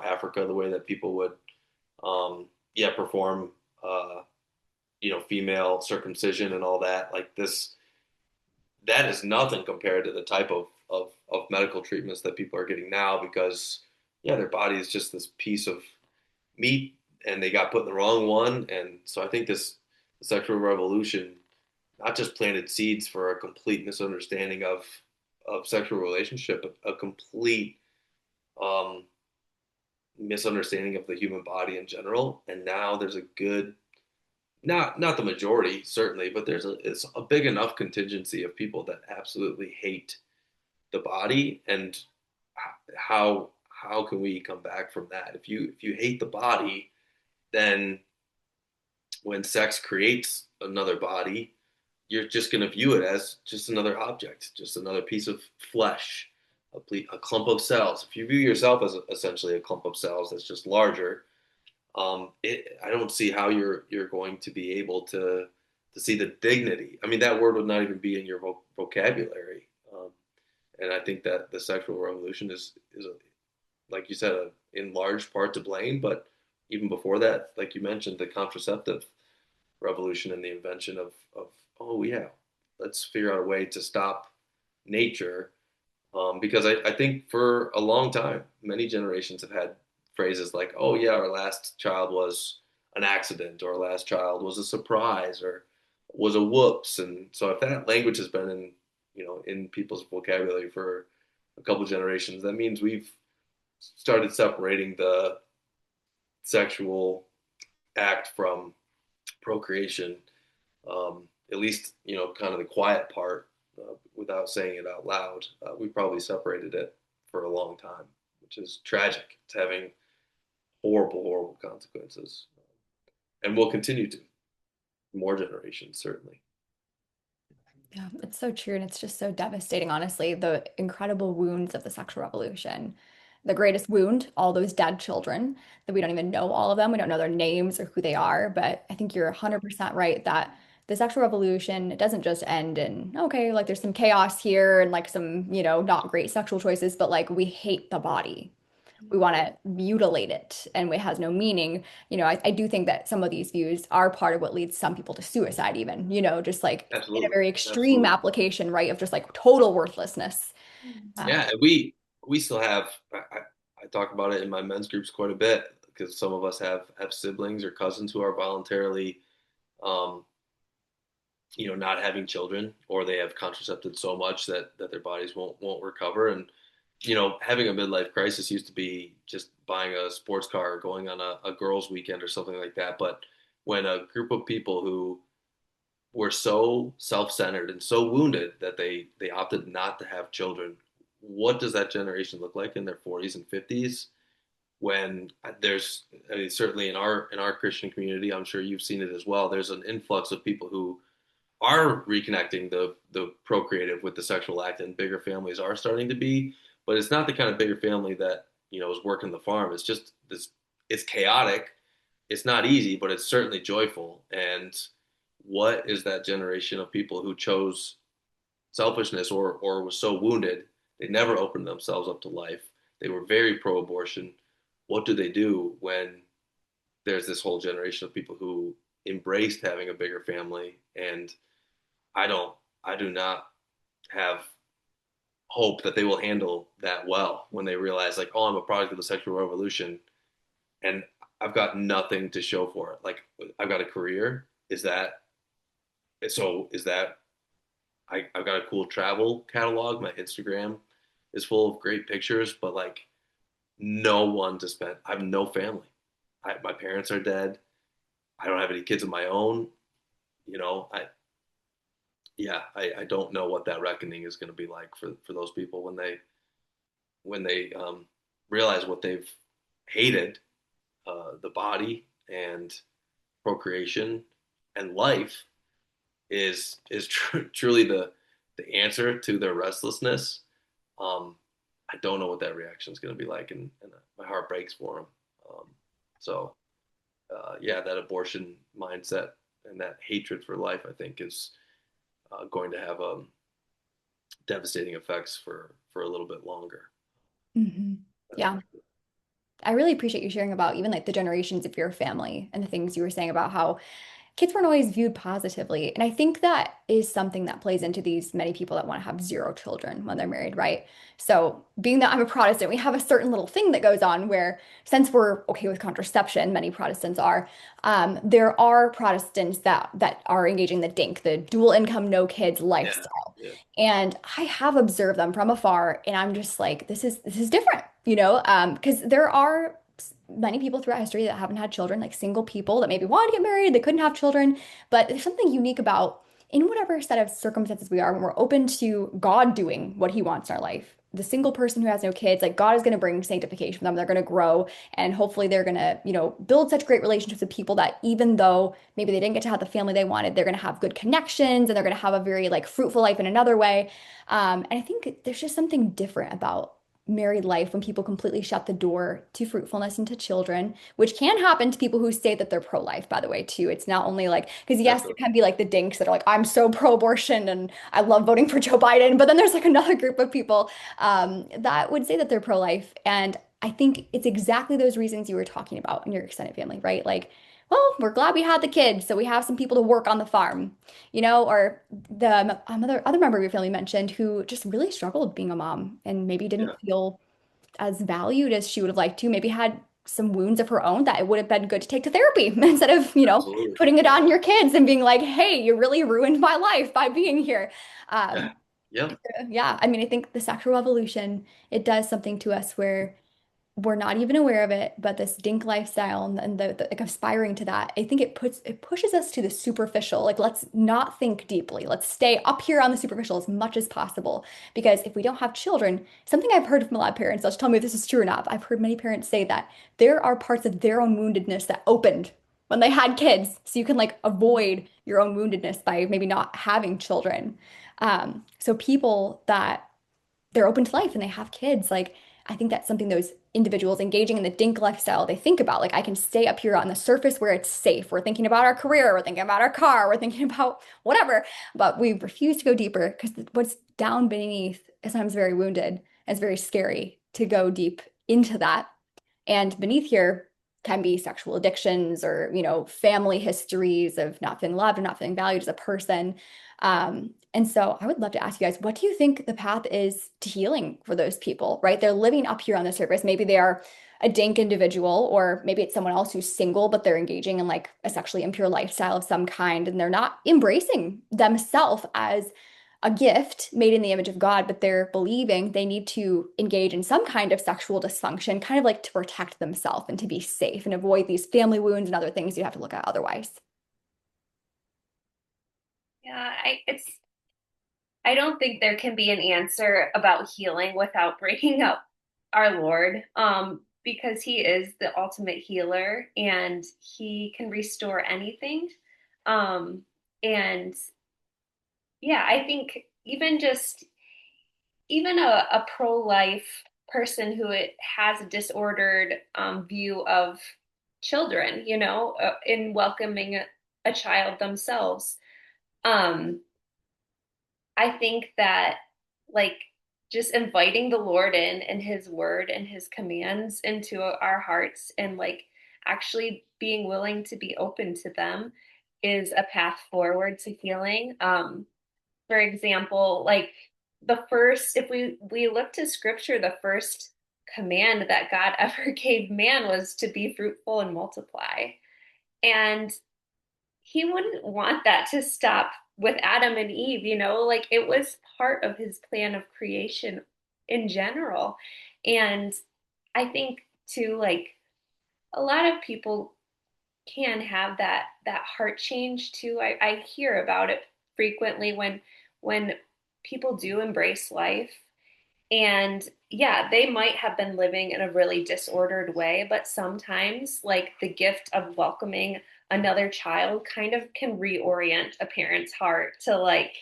Africa, the way that people would yeah perform uh, female circumcision and all that. Like this, that is nothing compared to the type of medical treatments that people are getting now because, yeah, their body is just this piece of meat and they got put in the wrong one. And so I think this sexual revolution not just planted seeds for a complete misunderstanding of sexual relationship, but a complete um, misunderstanding of the human body in general. And now there's a good not the majority certainly, but it's a big enough contingency of people that absolutely hate the body. And how can we come back from that? If you hate the body, then when sex creates another body, you're just going to view it as just another object, just another piece of flesh, a clump of cells. If you view yourself as essentially a clump of cells that's just larger, I don't see how you're going to be able to see the dignity. I mean, that word would not even be in your vocabulary. And I think that the sexual revolution is like you said, in large part to blame. But even before that, like you mentioned, the contraceptive revolution and the invention of oh yeah, let's figure out a way to stop nature because I think for a long time, many generations have had phrases like, "Oh yeah, our last child was an accident," or "Our last child was a surprise," or "was a whoops." And so, if that language has been in people's vocabulary for a couple of generations, that means we've started separating the sexual act from procreation. At least kind of the quiet part, without saying it out loud. We probably separated it for a long time, which is tragic. It's having horrible, horrible consequences, and will continue to more generations certainly. Yeah, it's so true. And it's just so devastating, honestly. The incredible wounds of the sexual revolution. The greatest wound, all those dead children that we don't even know all of them. We don't know their names or who they are. But I think you're 100% right that the sexual revolution, it doesn't just end in, okay, like there's some chaos here and like some, not great sexual choices, but like we hate the body. We want to mutilate it and it has no meaning. I do think that some of these views are part of what leads some people to suicide, even, just like in a Absolutely, very extreme absolutely. application, right? Of just like total worthlessness. Mm. Uh, Yeah, and we still have. I talk about it in my men's groups quite a bit because some of us have siblings or cousins who are voluntarily, um, not having children, or they have contracepted so much that their bodies won't recover. And having a midlife crisis used to be just buying a sports car or going on a girls' weekend or something like that. But when a group of people who were so self-centered and so wounded that they opted not to have children, what does that generation look like in their 40s and 50s? When there's, I mean, certainly in our Christian community, I'm sure you've seen it as well. There's an influx of people who are reconnecting the procreative with the sexual act, and bigger families are starting to be, but it's not the kind of bigger family that is working the farm. It's just this. It's chaotic. It's not easy, but it's certainly joyful. And what is that generation of people who chose selfishness, or was so wounded they never opened themselves up to life? They were very pro-abortion. What do they do when there's this whole generation of people who embraced having a bigger family? And I don't, I do not have hope that they will handle that well when they realize, like, oh, I'm a product of the sexual revolution and I've got nothing to show for it. Like, I've got a career. Is that I've got a cool travel catalog. My Instagram is full of great pictures, but like no one to spend. I have no family. My parents are dead. I don't have any kids of my own. You know, I yeah, I don't know what that reckoning is going to be like for those people when they realize what they've hated, the body and procreation and life is truly the answer to their restlessness. Um, I don't know what that reaction is going to be like, and my heart breaks for them. Um, so that abortion mindset and that hatred for life, I think, is going to have devastating effects for a little bit longer. Hmm. That's for Yeah. sure. I really appreciate you sharing about even like the generations of your family and the things you were saying about how kids weren't always viewed positively. And I think that is something that plays into these many people that want to have zero children when they're married, right? So, being that I'm a Protestant, we have a certain little thing that goes on where, since we're okay with contraception, many Protestants are, there are Protestants that are engaging the DINK, the dual income, no kids Yeah, lifestyle. yeah, And I have observed them from afar, and I'm just like, this is different, because there are many people throughout history that haven't had children, like single people that maybe wanted to get married, they couldn't have children. But there's something unique about in whatever set of circumstances we are, when we're open to God doing what he wants in our life. The single person who has no kids, like God is going to bring sanctification for them. They're going to grow, and hopefully they're going to, build such great relationships with people that even though maybe they didn't get to have the family they wanted, they're going to have good connections and they're going to have a very like fruitful life in another way. And I think there's just something different about married life when people completely shut the door to fruitfulness and to children, which can happen to people who say that they're pro-life, by the way, too. It's not only like, because yes, there definitely. can be like the dinks that are like, I'm so pro-abortion and I love voting for Joe Biden. But then there's like another group of people that would say that they're pro-life. And I think it's exactly those reasons you were talking about in your extended family, right? Like, well, we're glad we had the kids, so we have some people to work on the farm, or the other member of your family mentioned who just really struggled being a mom and maybe Yeah, didn't feel as valued as she would have liked to, maybe had some wounds of her own that it would have been good to take to therapy instead of, absolutely. putting it Yeah, on your kids and being like, hey, you really ruined my life by being here. yeah, Um, yep. yeah, I mean, I think the sexual revolution, it does something to us where we're not even aware of it, but this dink lifestyle and the like aspiring to that, I think it pushes us to the superficial. Like, let's not think deeply. Let's stay up here on the superficial as much as possible. Because if we don't have children, something I've heard from a lot of parents, let's tell me if this is true or not. I've heard many parents say that there are parts of their own woundedness that opened when they had kids. So you can like avoid your own woundedness by maybe not having children. So people that they're open to life and they have kids. Like, I think that's something those individuals engaging in the dink lifestyle, they think about. Like, I can stay up here on the surface where it's safe. We're thinking about our career, we're thinking about our car, we're thinking about whatever, but we refuse to go deeper because what's down beneath is sometimes very wounded. And it's very scary to go deep into that. And beneath here, can be sexual addictions or, family histories of not feeling loved or not feeling valued as a person. And so I would love to ask you guys, what do you think the path is to healing for those people, right? They're living up here on the surface. Maybe they are a dank individual, or maybe it's someone else who's single, but they're engaging in like a sexually impure lifestyle of some kind, and they're not embracing themselves as a gift made in the image of God, but they're believing they need to engage in some kind of sexual dysfunction, kind of like to protect themselves and to be safe and avoid these family wounds and other things you'd have to look at otherwise. Yeah, I don't think there can be an answer about healing without breaking up our Lord, because He is the ultimate healer and He can restore anything. Um, and yeah, I think even a pro-life person who has a disordered view of children, in welcoming a child themselves. Um, I think that like just inviting the Lord in and his word and his commands into our hearts and like actually being willing to be open to them is a path forward to healing. For example, like if we look to scripture, the first command that God ever gave man was to be fruitful and multiply. And he wouldn't want that to stop with Adam and Eve, like it was part of his plan of creation in general. And I think too, like a lot of people can have that heart change too. I hear about it frequently when people do embrace life, and yeah, they might have been living in a really disordered way, but sometimes, like, the gift of welcoming another child kind of can reorient a parent's heart to, like,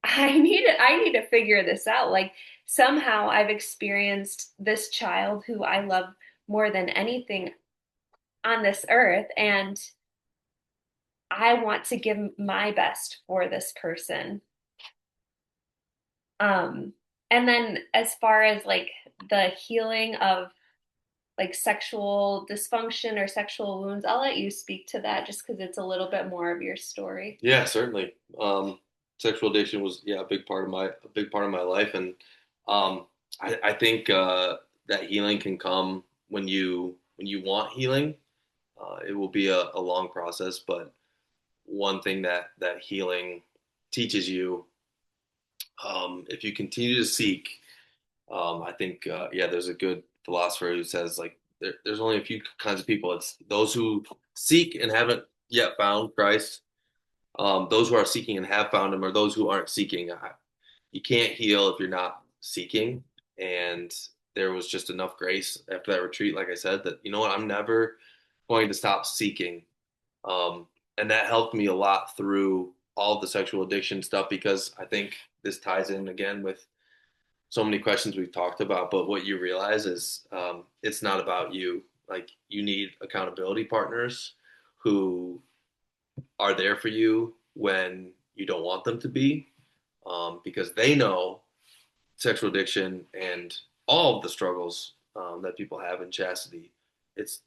I need to figure this out. Like, somehow I've experienced this child who I love more than anything on this earth, and I want to give my best for this person. Um, and then as far as like the healing of like sexual dysfunction or sexual wounds, I'll let you speak to that just because it's a little bit more of your story. Yeah, certainly. Sexual addiction was a big part of my life, and um, I think that healing can come when you want healing. It will be a long process, but one thing that healing teaches you, if you continue to seek, I think there's a good philosopher who says like there's only a few kinds of people. It's those who seek and haven't yet found Christ, those who are seeking and have found him, or those who aren't seeking. You can't heal if you're not seeking. And there was just enough grace after that retreat, like I said, that you know what, I'm never going to stop seeking. Um, and that helped me a lot through all of the sexual addiction stuff, because I think this ties in again with so many questions we've talked about. But what you realize is it's not about you. Like you need accountability partners who are there for you when you don't want them to be, because they know sexual addiction and all of the struggles that people have in chastity. It's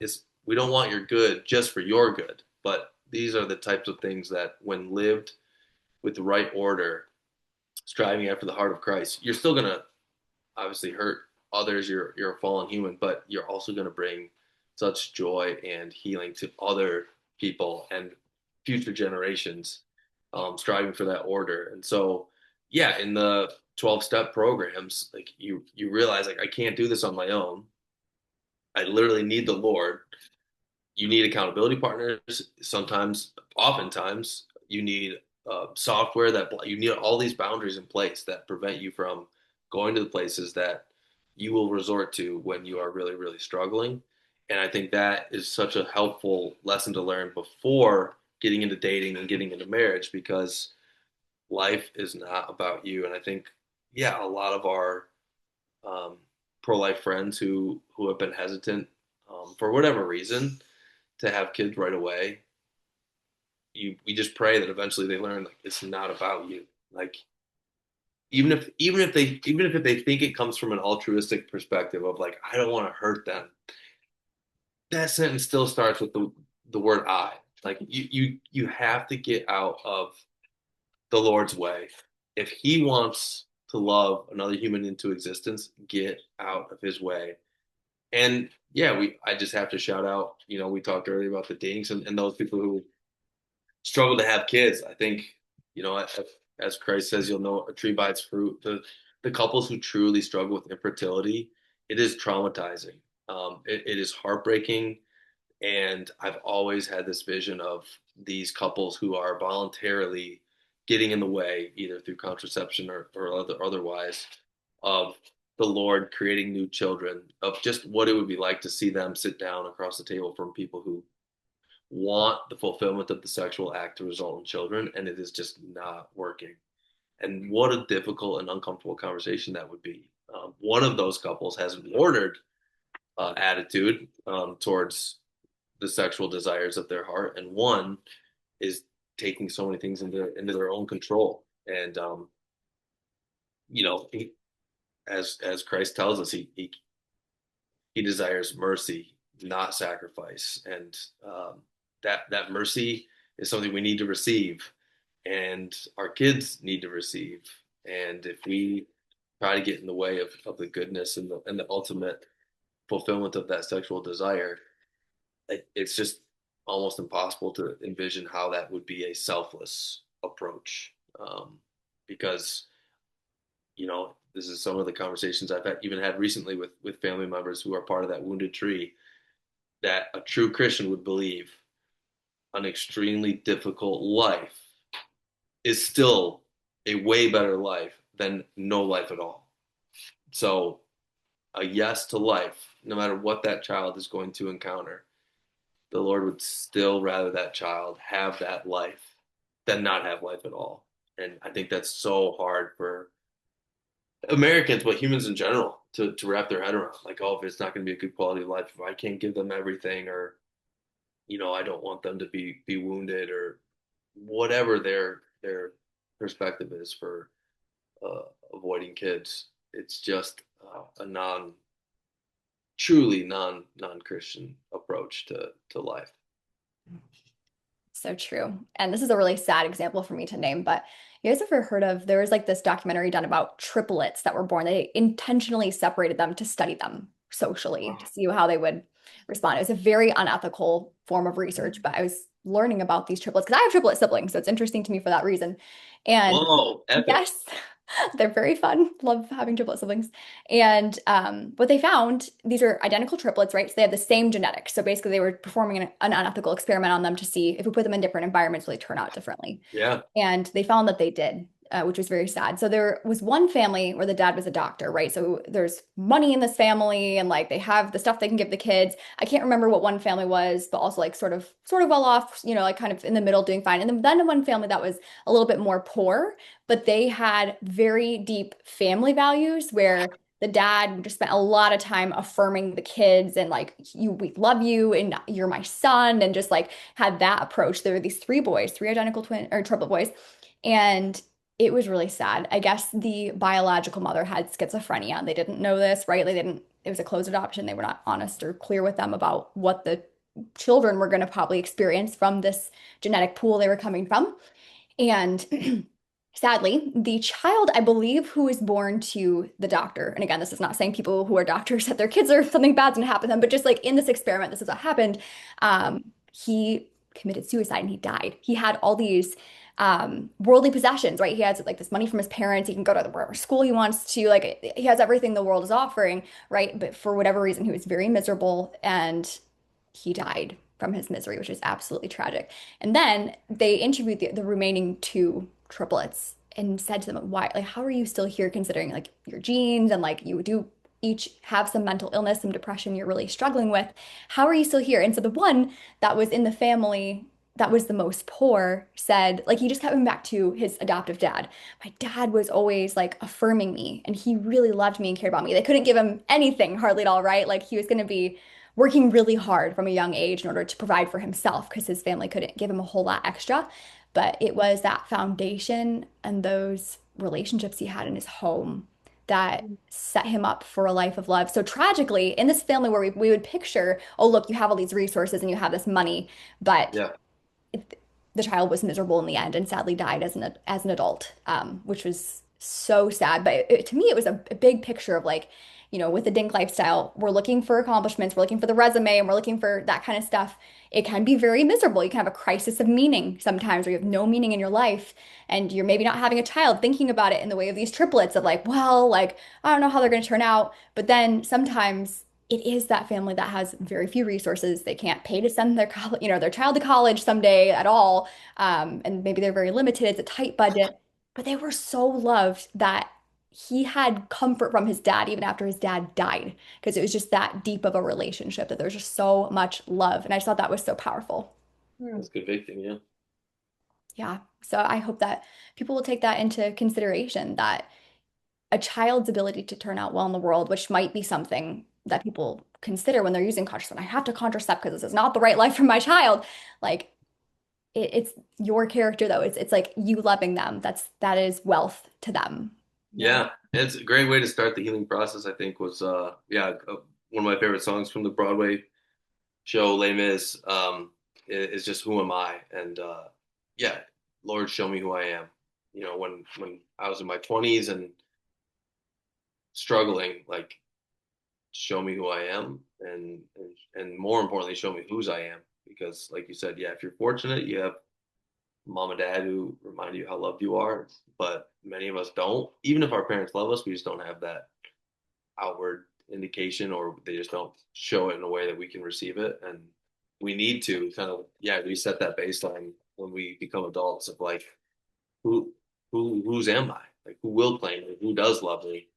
we don't want your good just for your good, but these are the types of things that, when lived with the right order, striving after the heart of Christ, you're still gonna obviously hurt others. You're a fallen human, but you're also gonna bring such joy and healing to other people and future generations, striving for that order. And so, yeah, in the 12-step programs, like you realize like I can't do this on my own. I literally need the Lord. You need accountability partners. Sometimes, oftentimes, you need software that you need all these boundaries in place that prevent you from going to the places that you will resort to when you are really, really struggling. And I think that is such a helpful lesson to learn before getting into dating and getting into marriage, because life is not about you. And I think, yeah, a lot of our um, pro-life friends who have been hesitant, for whatever reason, to have kids right away, we just pray that eventually they learn like it's not about you. Like even if they think it comes from an altruistic perspective of like I don't want to hurt them, that sentence still starts with the word I. Like you have to get out of the Lord's way. If he wants to love another human into existence, get out of his way. And yeah, we I just have to shout out, we talked earlier about the dinks and those people who struggle to have kids. I think, as Christ says, you'll know a tree by its fruit. The couples who truly struggle with infertility, it is traumatizing. It is heartbreaking. And I've always had this vision of these couples who are voluntarily getting in the way, either through contraception or otherwise, of the Lord creating new children, of just what it would be like to see them sit down across the table from people who want the fulfillment of the sexual act to result in children, and it is just not working. And what a difficult and uncomfortable conversation that would be. One of those couples has an ordered attitude towards the sexual desires of their heart, and one is taking so many things into their own control. And you know, he, as Christ tells us, he desires mercy, not sacrifice, and that mercy is something we need to receive, and our kids need to receive. And if we try to get in the way of the goodness and the ultimate fulfillment of that sexual desire, it's just almost impossible to envision how that would be a selfless approach. Because this is some of the conversations even had recently with family members who are part of that wounded tree, that a true Christian would believe an extremely difficult life is still a way better life than no life at all. So a yes to life, no matter what that child is going to encounter, the Lord would still rather that child have that life than not have life at all. And I think that's so hard for Americans, but humans in general, to wrap their head around. Like, oh, if it's not going to be a good quality of life, if I can't give them everything, or I don't want them to be wounded, or whatever their perspective is for uh, avoiding kids. It's just a truly non Christian approach to life. So true. And this is a really sad example for me to name, but you guys ever heard of, there was like this documentary done about triplets that were born. They intentionally separated them to study them socially to see how they would respond. It was a very unethical form of research, but I was learning about these triplets because I have triplet siblings, so it's interesting to me for that reason. And Whoa, epic. yes, they're very fun. Love having triplet siblings. And what they found, these are identical triplets, right? So they have the same genetics. So basically, they were performing an unethical experiment on them to see if we put them in different environments, will they turn out differently? Yeah. And they found that they did, which was very sad. So there was one family where the dad was a doctor, right? So there's money in this family, and like they have the stuff they can give the kids. I can't remember what one family was, but also like sort of well off, like kind of in the middle, doing fine. And then one family that was a little bit more poor, but they had very deep family values where the dad just spent a lot of time affirming the kids and like we love you and you're my son, and just like had that approach. There were these three boys, three identical twin or triplet boys, and it was really sad. I guess the biological mother had schizophrenia. They didn't know this, right? It was a closed adoption. They were not honest or clear with them about what the children were going to probably experience from this genetic pool they were coming from. And sadly, the child, I believe, who was born to the doctor, and again, this is not saying people who are doctors that their kids are something bad's gonna happen to them, but just like in this experiment, this is what happened. He committed suicide and he died. He had all these worldly possessions, right? He has like this money from his parents. He can go to wherever school he wants to. Like he has everything the world is offering, right? But for whatever reason, he was very miserable and he died from his misery, which is absolutely tragic. And then they interviewed the remaining two triplets and said to them, why, like, how are you still here considering like your genes and like you do each have some mental illness, some depression you're really struggling with. How are you still here? And so the one that was in the family that was the most poor said, like, he just kept coming back to his adoptive dad. My dad was always like affirming me and he really loved me and cared about me. They couldn't give him anything hardly at all, right? Like, he was going to be working really hard from a young age in order to provide for himself because his family couldn't give him a whole lot extra. But it was that foundation and those relationships he had in his home that set him up for a life of love. So tragically, in this family where we would picture, oh, look, you have all these resources and you have this money, but Yeah. the child was miserable in the end and sadly died as an adult, which was so sad. But to me, it was a big picture of like, with the Dink lifestyle, we're looking for accomplishments, we're looking for the resume, and we're looking for that kind of stuff. It can be very miserable. You can have a crisis of meaning sometimes, where you have no meaning in your life, and you're maybe not having a child, thinking about it in the way of these triplets of like, well, like I don't know how they're going to turn out. But then sometimes it is that family that has very few resources. They can't pay to send their their child to college someday at all, and maybe they're very limited. It's a tight budget, but they were so loved that he had comfort from his dad even after his dad died because it was just that deep of a relationship that there was just so much love, and I just thought that was so powerful. Hmm. That's convicting. Yeah. Yeah, so I hope that people will take that into consideration that a child's ability to turn out well in the world, which might be something that people consider when they're using contraception. I have to contracept because this is not the right life for my child. Like it's your character though. It's like you loving them. That is wealth to them. Yeah. Yeah. It's a great way to start the healing process, I think, was, one of my favorite songs from the Broadway show, Les Mis, is just Who Am I? And, yeah, Lord, show me who I am. When I was in my 20s and struggling, like, show me who I am, and more importantly, show me whose I am. Because, like you said, yeah, if you're fortunate, you have mom and dad who remind you how loved you are, but many of us don't. Even if our parents love us, we just don't have that outward indication, or they just don't show it in a way that we can receive it. And we need to kind of, yeah, reset that baseline when we become adults of like, who whose am I? Like, who will claim me? Who does love me?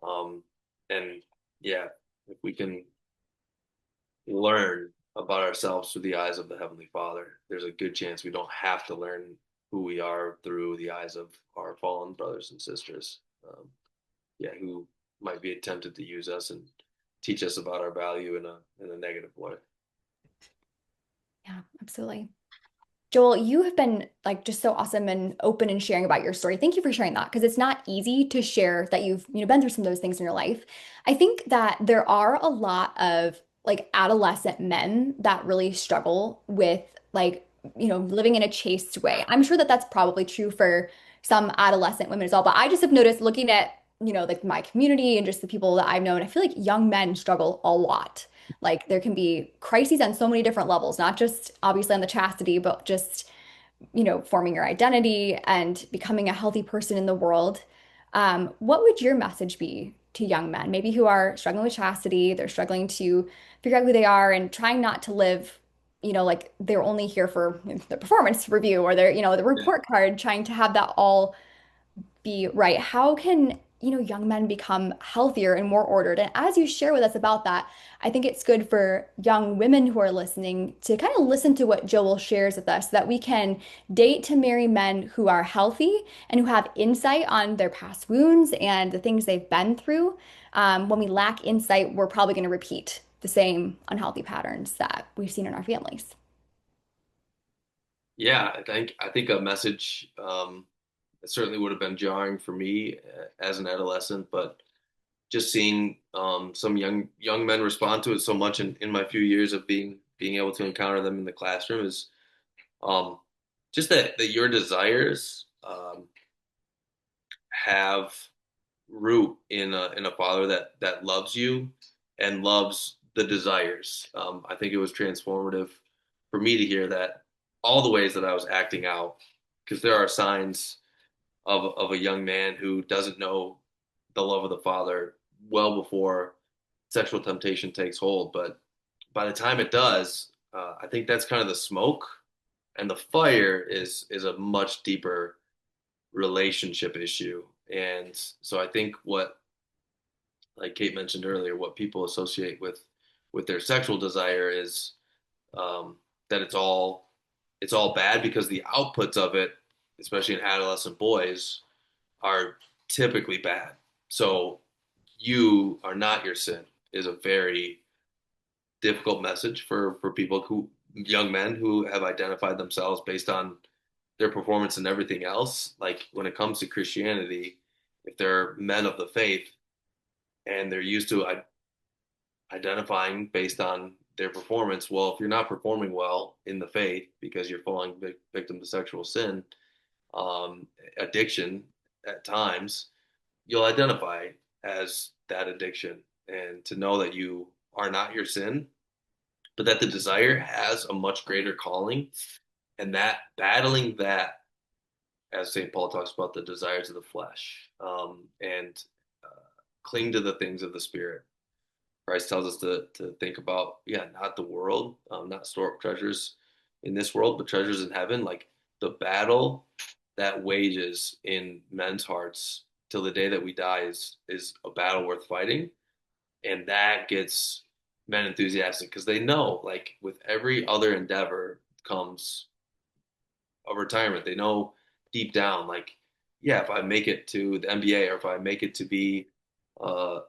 Um, and yeah, if we can learn about ourselves through the eyes of the Heavenly Father, there's a good chance we don't have to learn who we are through the eyes of our fallen brothers and sisters. Yeah, who might be tempted to use us and teach us about our value in a negative way. Yeah, absolutely. Joel, you have been like just so awesome and open and sharing about your story. Thank you for sharing that because it's not easy to share that you've, been through some of those things in your life. I think that there are a lot of like adolescent men that really struggle with like, living in a chaste way. I'm sure that that's probably true for some adolescent women as well, but I just have noticed looking at, like my community and just the people that I've known, I feel like young men struggle a lot. Like there can be crises on so many different levels, not just obviously on the chastity, but just, forming your identity and becoming a healthy person in the world. What would your message be to young men, maybe who are struggling with chastity, they're struggling to figure out who they are and trying not to live, like they're only here for the performance review or their, the Yeah. report card, trying to have that all be right. How can, young men become healthier and more ordered? And as you share with us about that, I think it's good for young women who are listening to kind of listen to what Joel shares with us so that we can date to marry men who are healthy and who have insight on their past wounds and the things they've been through. When we lack insight, we're probably going to repeat the same unhealthy patterns that we've seen in our families. Yeah, I think a message, it certainly would have been jarring for me as an adolescent, but just seeing some young men respond to it so much in my few years of being able to encounter them in the classroom is, um, just that your desires, have root in a father that loves you and loves the desires. I think it was transformative for me to hear that all the ways that I was acting out, because there are signs of a young man who doesn't know the love of the father well before sexual temptation takes hold. But by the time it does, I think that's kind of the smoke, and the fire is a much deeper relationship issue. And so I think what, like Kate mentioned earlier, what people associate with their sexual desire is, that it's all bad because the outputs of it, especially in adolescent boys, are typically bad. So you are not your sin is a very difficult message for people who young men who have identified themselves based on their performance and everything else. Like when it comes to Christianity, if they're men of the faith and they're used to identifying based on their performance, well, if you're not performing well in the faith because you're falling victim to sexual sin, um, addiction at times, you'll identify as that addiction, and to know that you are not your sin, but that the desire has a much greater calling, and that battling that, as St. Paul talks about, the desires of the flesh, and cling to the things of the spirit. Christ tells us to think about, yeah, not the world, not store up treasures in this world, but treasures in heaven. Like the battle that wages in men's hearts till the day that we die is a battle worth fighting, and that gets men enthusiastic because they know, like with every other endeavor comes a retirement. They know deep down, like, yeah, if I make it to the NBA or if I make it to be uh,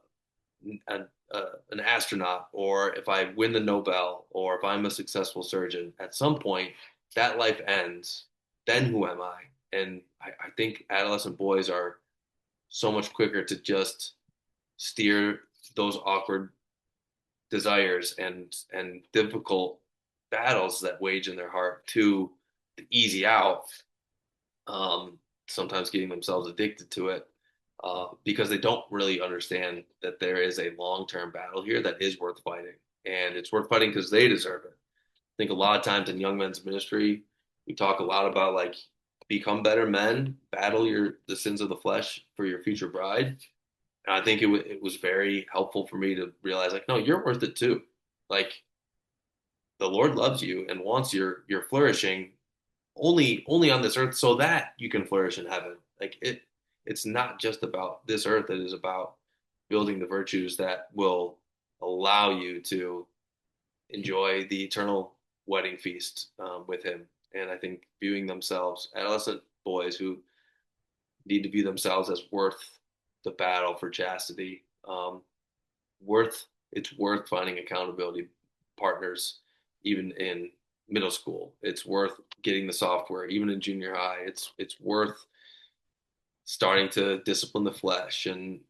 an astronaut, or if I win the Nobel, or if I'm a successful surgeon, at some point that life ends. Then who am I? And I think adolescent boys are so much quicker to just steer those awkward desires and difficult battles that wage in their heart to the easy out, sometimes getting themselves addicted to it, because they don't really understand that there is a long-term battle here that is worth fighting, and it's worth fighting because they deserve it. I think a lot of times in young men's ministry, we talk a lot about like become better men, battle the sins of the flesh for your future bride. And I think it was very helpful for me to realize like, no, you're worth it too. Like the Lord loves you and wants your flourishing only on this earth so that you can flourish in heaven. Like it's not just about this earth. It is about building the virtues that will allow you to enjoy the eternal wedding feast, with him. And I think viewing themselves, adolescent boys who need to view themselves as worth the battle for chastity, worth it's worth finding accountability partners even in middle school. It's worth getting the software even in junior high. It's worth starting to discipline the flesh and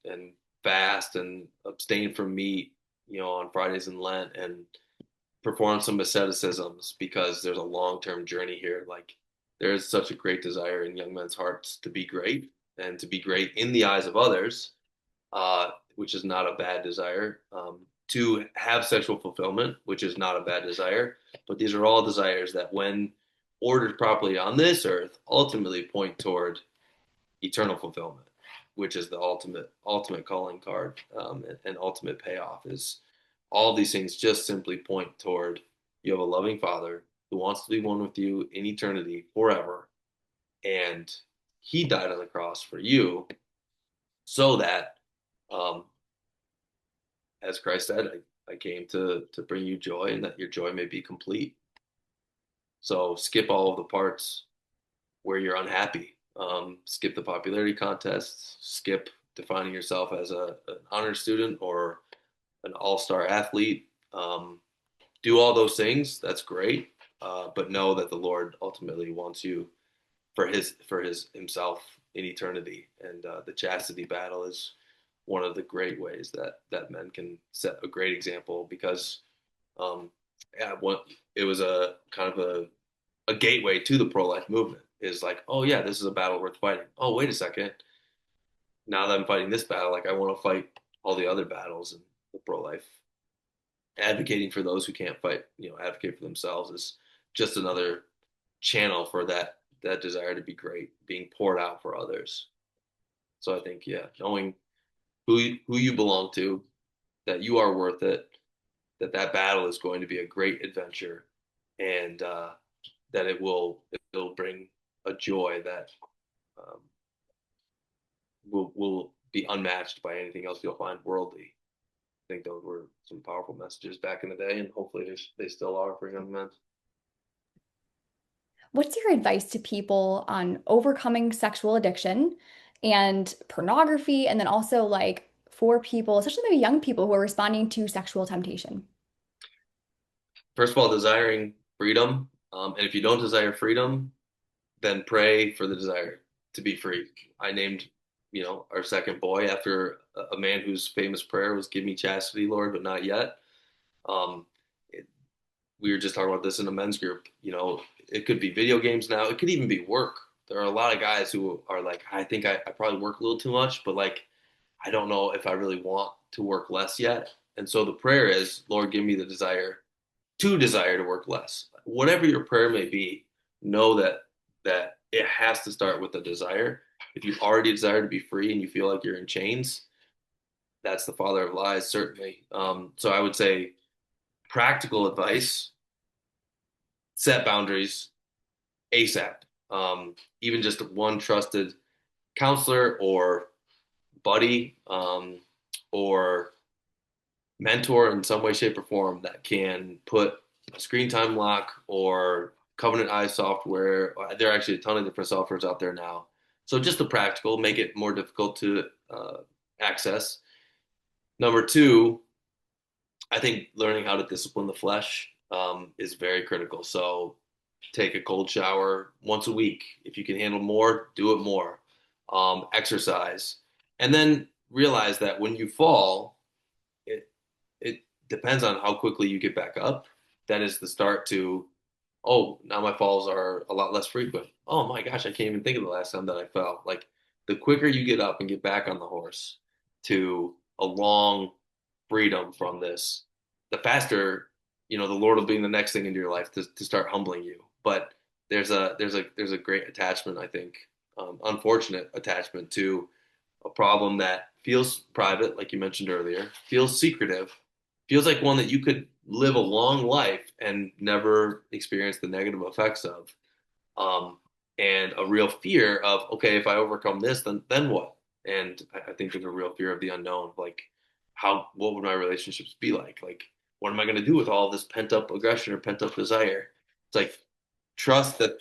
fast and abstain from meat, on Fridays in Lent, and perform some asceticisms because there's a long-term journey here. Like there is such a great desire in young men's hearts to be great and to be great in the eyes of others, which is not a bad desire. To have sexual fulfillment, which is not a bad desire. But these are all desires that, when ordered properly on this earth, ultimately point toward eternal fulfillment, which is the ultimate calling card, and ultimate payoff. Is all these things just simply point toward you have a loving Father who wants to be one with you in eternity forever, and He died on the cross for you so that, um, as Christ said, I came to bring you joy and that your joy may be complete. So skip all of the parts where you're unhappy. Skip the popularity contests, skip defining yourself as an honor student or an all-star athlete. Do all those things. That's great. But know that the Lord ultimately wants you for his himself in eternity. And the chastity battle is one of the great ways that men can set a great example, because yeah, it was a kind of a gateway to the pro-life movement. Is like, oh yeah, this is a battle worth fighting. Oh, wait a second. Now that I'm fighting this battle, like I want to fight all the other battles in the pro-life. Advocating for those who can't fight, advocate for themselves, is just another channel for that desire to be great being poured out for others. So I think, yeah, knowing who you belong to, that you are worth it, that battle is going to be a great adventure, and that it'll bring a joy that, um, will be unmatched by anything else you'll find worldly. I think those were some powerful messages back in the day, and hopefully they still are for young men. What's your advice to people on overcoming sexual addiction and pornography, and then also like for people, especially maybe young people who are responding to sexual temptation? First of all, desiring freedom, and if you don't desire freedom, then pray for the desire to be free. I named our second boy after a man whose famous prayer was, "Give me chastity, Lord, but not yet." Um, it, we were just talking about this in a men's group. It could be video games now. It could even be work. There are a lot of guys who are like, I think I probably work a little too much, but like, I don't know if I really want to work less yet. And so the prayer is, Lord, give me the desire to work less. Whatever your prayer may be, know that it has to start with a desire. If you already desire to be free and you feel like you're in chains, that's the father of lies, certainly. So I would say practical advice: set boundaries ASAP. Even just one trusted counselor or buddy, or mentor in some way, shape, or form that can put a screen time lock or Covenant Eye software. There are actually a ton of different softwares out there now. So just the practical, make it more difficult to access. Number two, I think learning how to discipline the flesh is very critical. So take a cold shower once a week. If you can handle more, do it more. Exercise. And then realize that when you fall, it it depends on how quickly you get back up. That is the start to, oh, now my falls are a lot less frequent. Oh my gosh, I can't even think of the last time that I fell. Like the quicker you get up and get back on the horse to a long freedom from this, the faster, the Lord will bring the next thing into your life to start humbling you. But there's a great attachment, I think, unfortunate attachment to a problem that feels private, like you mentioned earlier, feels secretive, feels like one that you could live a long life and never experience the negative effects of. Um, and a real fear of, okay, if I overcome this, then what? And I think there's a real fear of the unknown. Like, what would my relationships be like? Like, what am I going to do with all this pent up aggression or pent up desire? It's like trust that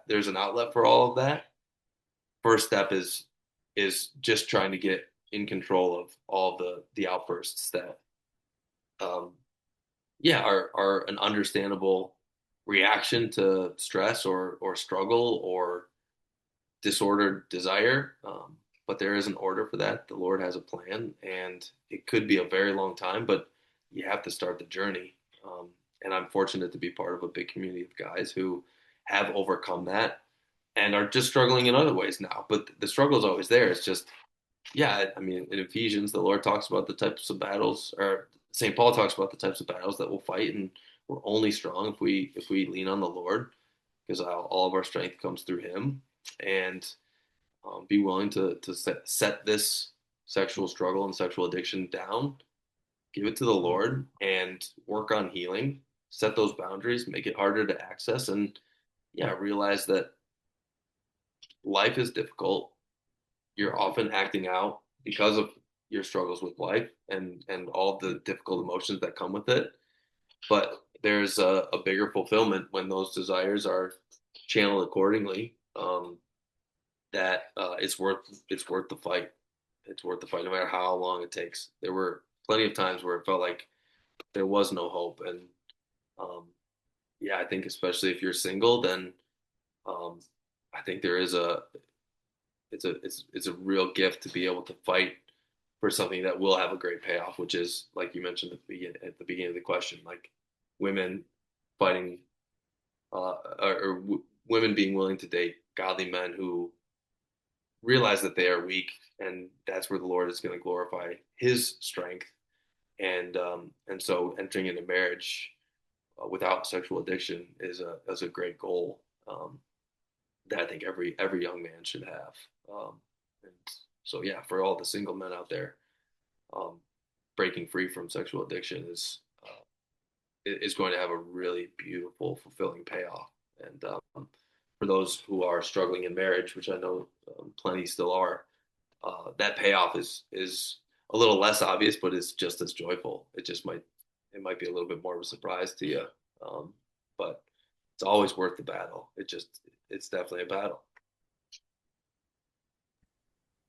there's an outlet for all of that. First step is just trying to get in control of all the outbursts that um, yeah are an understandable reaction to stress or struggle or disordered desire. But there is an order for that. The Lord has a plan, and it could be a very long time, but you have to start the journey. And I'm fortunate to be part of a big community of guys who have overcome that and are just struggling in other ways now. But the struggle is always there. It's just, yeah, I mean, in Ephesians, the Lord talks about the types of battles, or St. Paul talks about the types of battles that we'll fight, and we're only strong if we lean on the Lord, because all of our strength comes through Him. And be willing to set this sexual struggle and sexual addiction down, give it to the Lord, and work on healing. Set those boundaries, make it harder to access, and yeah, realize that life is difficult. You're often acting out because of your struggles with life and all the difficult emotions that come with it. But there's a bigger fulfillment when those desires are channeled accordingly. That it's worth the fight. It's worth the fight, no matter how long it takes. There were plenty of times where it felt like there was no hope, and um, yeah, I think especially if you're single, then um, I think there is it's a real gift to be able to fight for something that will have a great payoff, which is like you mentioned at the beginning of the question, like women fighting or women being willing to date godly men who realize that they are weak, and that's where the Lord is going to glorify His strength. And so entering into marriage without sexual addiction is a great goal that I think every young man should have. And so yeah, for all the single men out there, um, breaking free from sexual addiction is going to have a really beautiful, fulfilling payoff. And for those who are struggling in marriage, which I know plenty still are, that payoff is a little less obvious, but it's just as joyful. It might be a little bit more of a surprise to you, um, but it's always worth the battle. It's definitely a battle.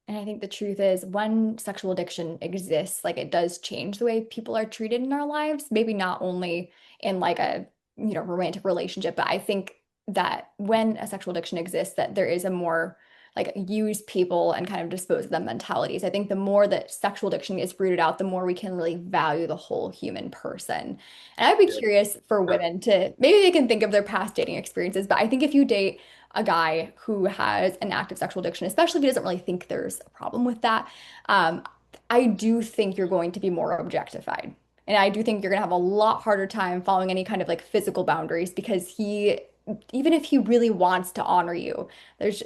And I think the truth is, when sexual addiction exists, like it does change the way people are treated in our lives. Maybe not only in like a, romantic relationship, but I think that when a sexual addiction exists, that there is a more like use people and kind of dispose of them mentalities. I think the more that sexual addiction is rooted out, the more we can really value the whole human person. And I'd be Yeah. curious for women to maybe they can think of their past dating experiences, but I think if you date a guy who has an active sexual addiction, especially if he doesn't really think there's a problem with that, um, I do think you're going to be more objectified. And I do think you're going to have a lot harder time following any kind of like physical boundaries because even if he really wants to honor you, there's,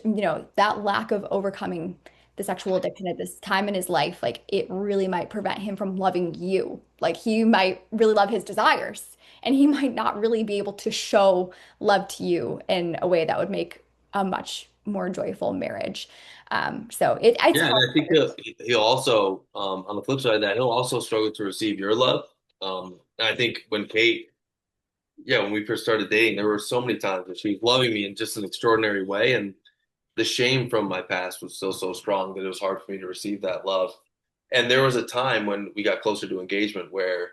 that lack of overcoming the sexual addiction at this time in his life, like it really might prevent him from loving you. Like he might really love his desires and he might not really be able to show love to you in a way that would make a much more joyful marriage. It's Yeah, and hard. I think he'll also on the flip side of that he'll also struggle to receive your love. And I think when we first started dating, there were so many times that she was loving me in just an extraordinary way, and the shame from my past was still so strong that it was hard for me to receive that love. And there was a time when we got closer to engagement where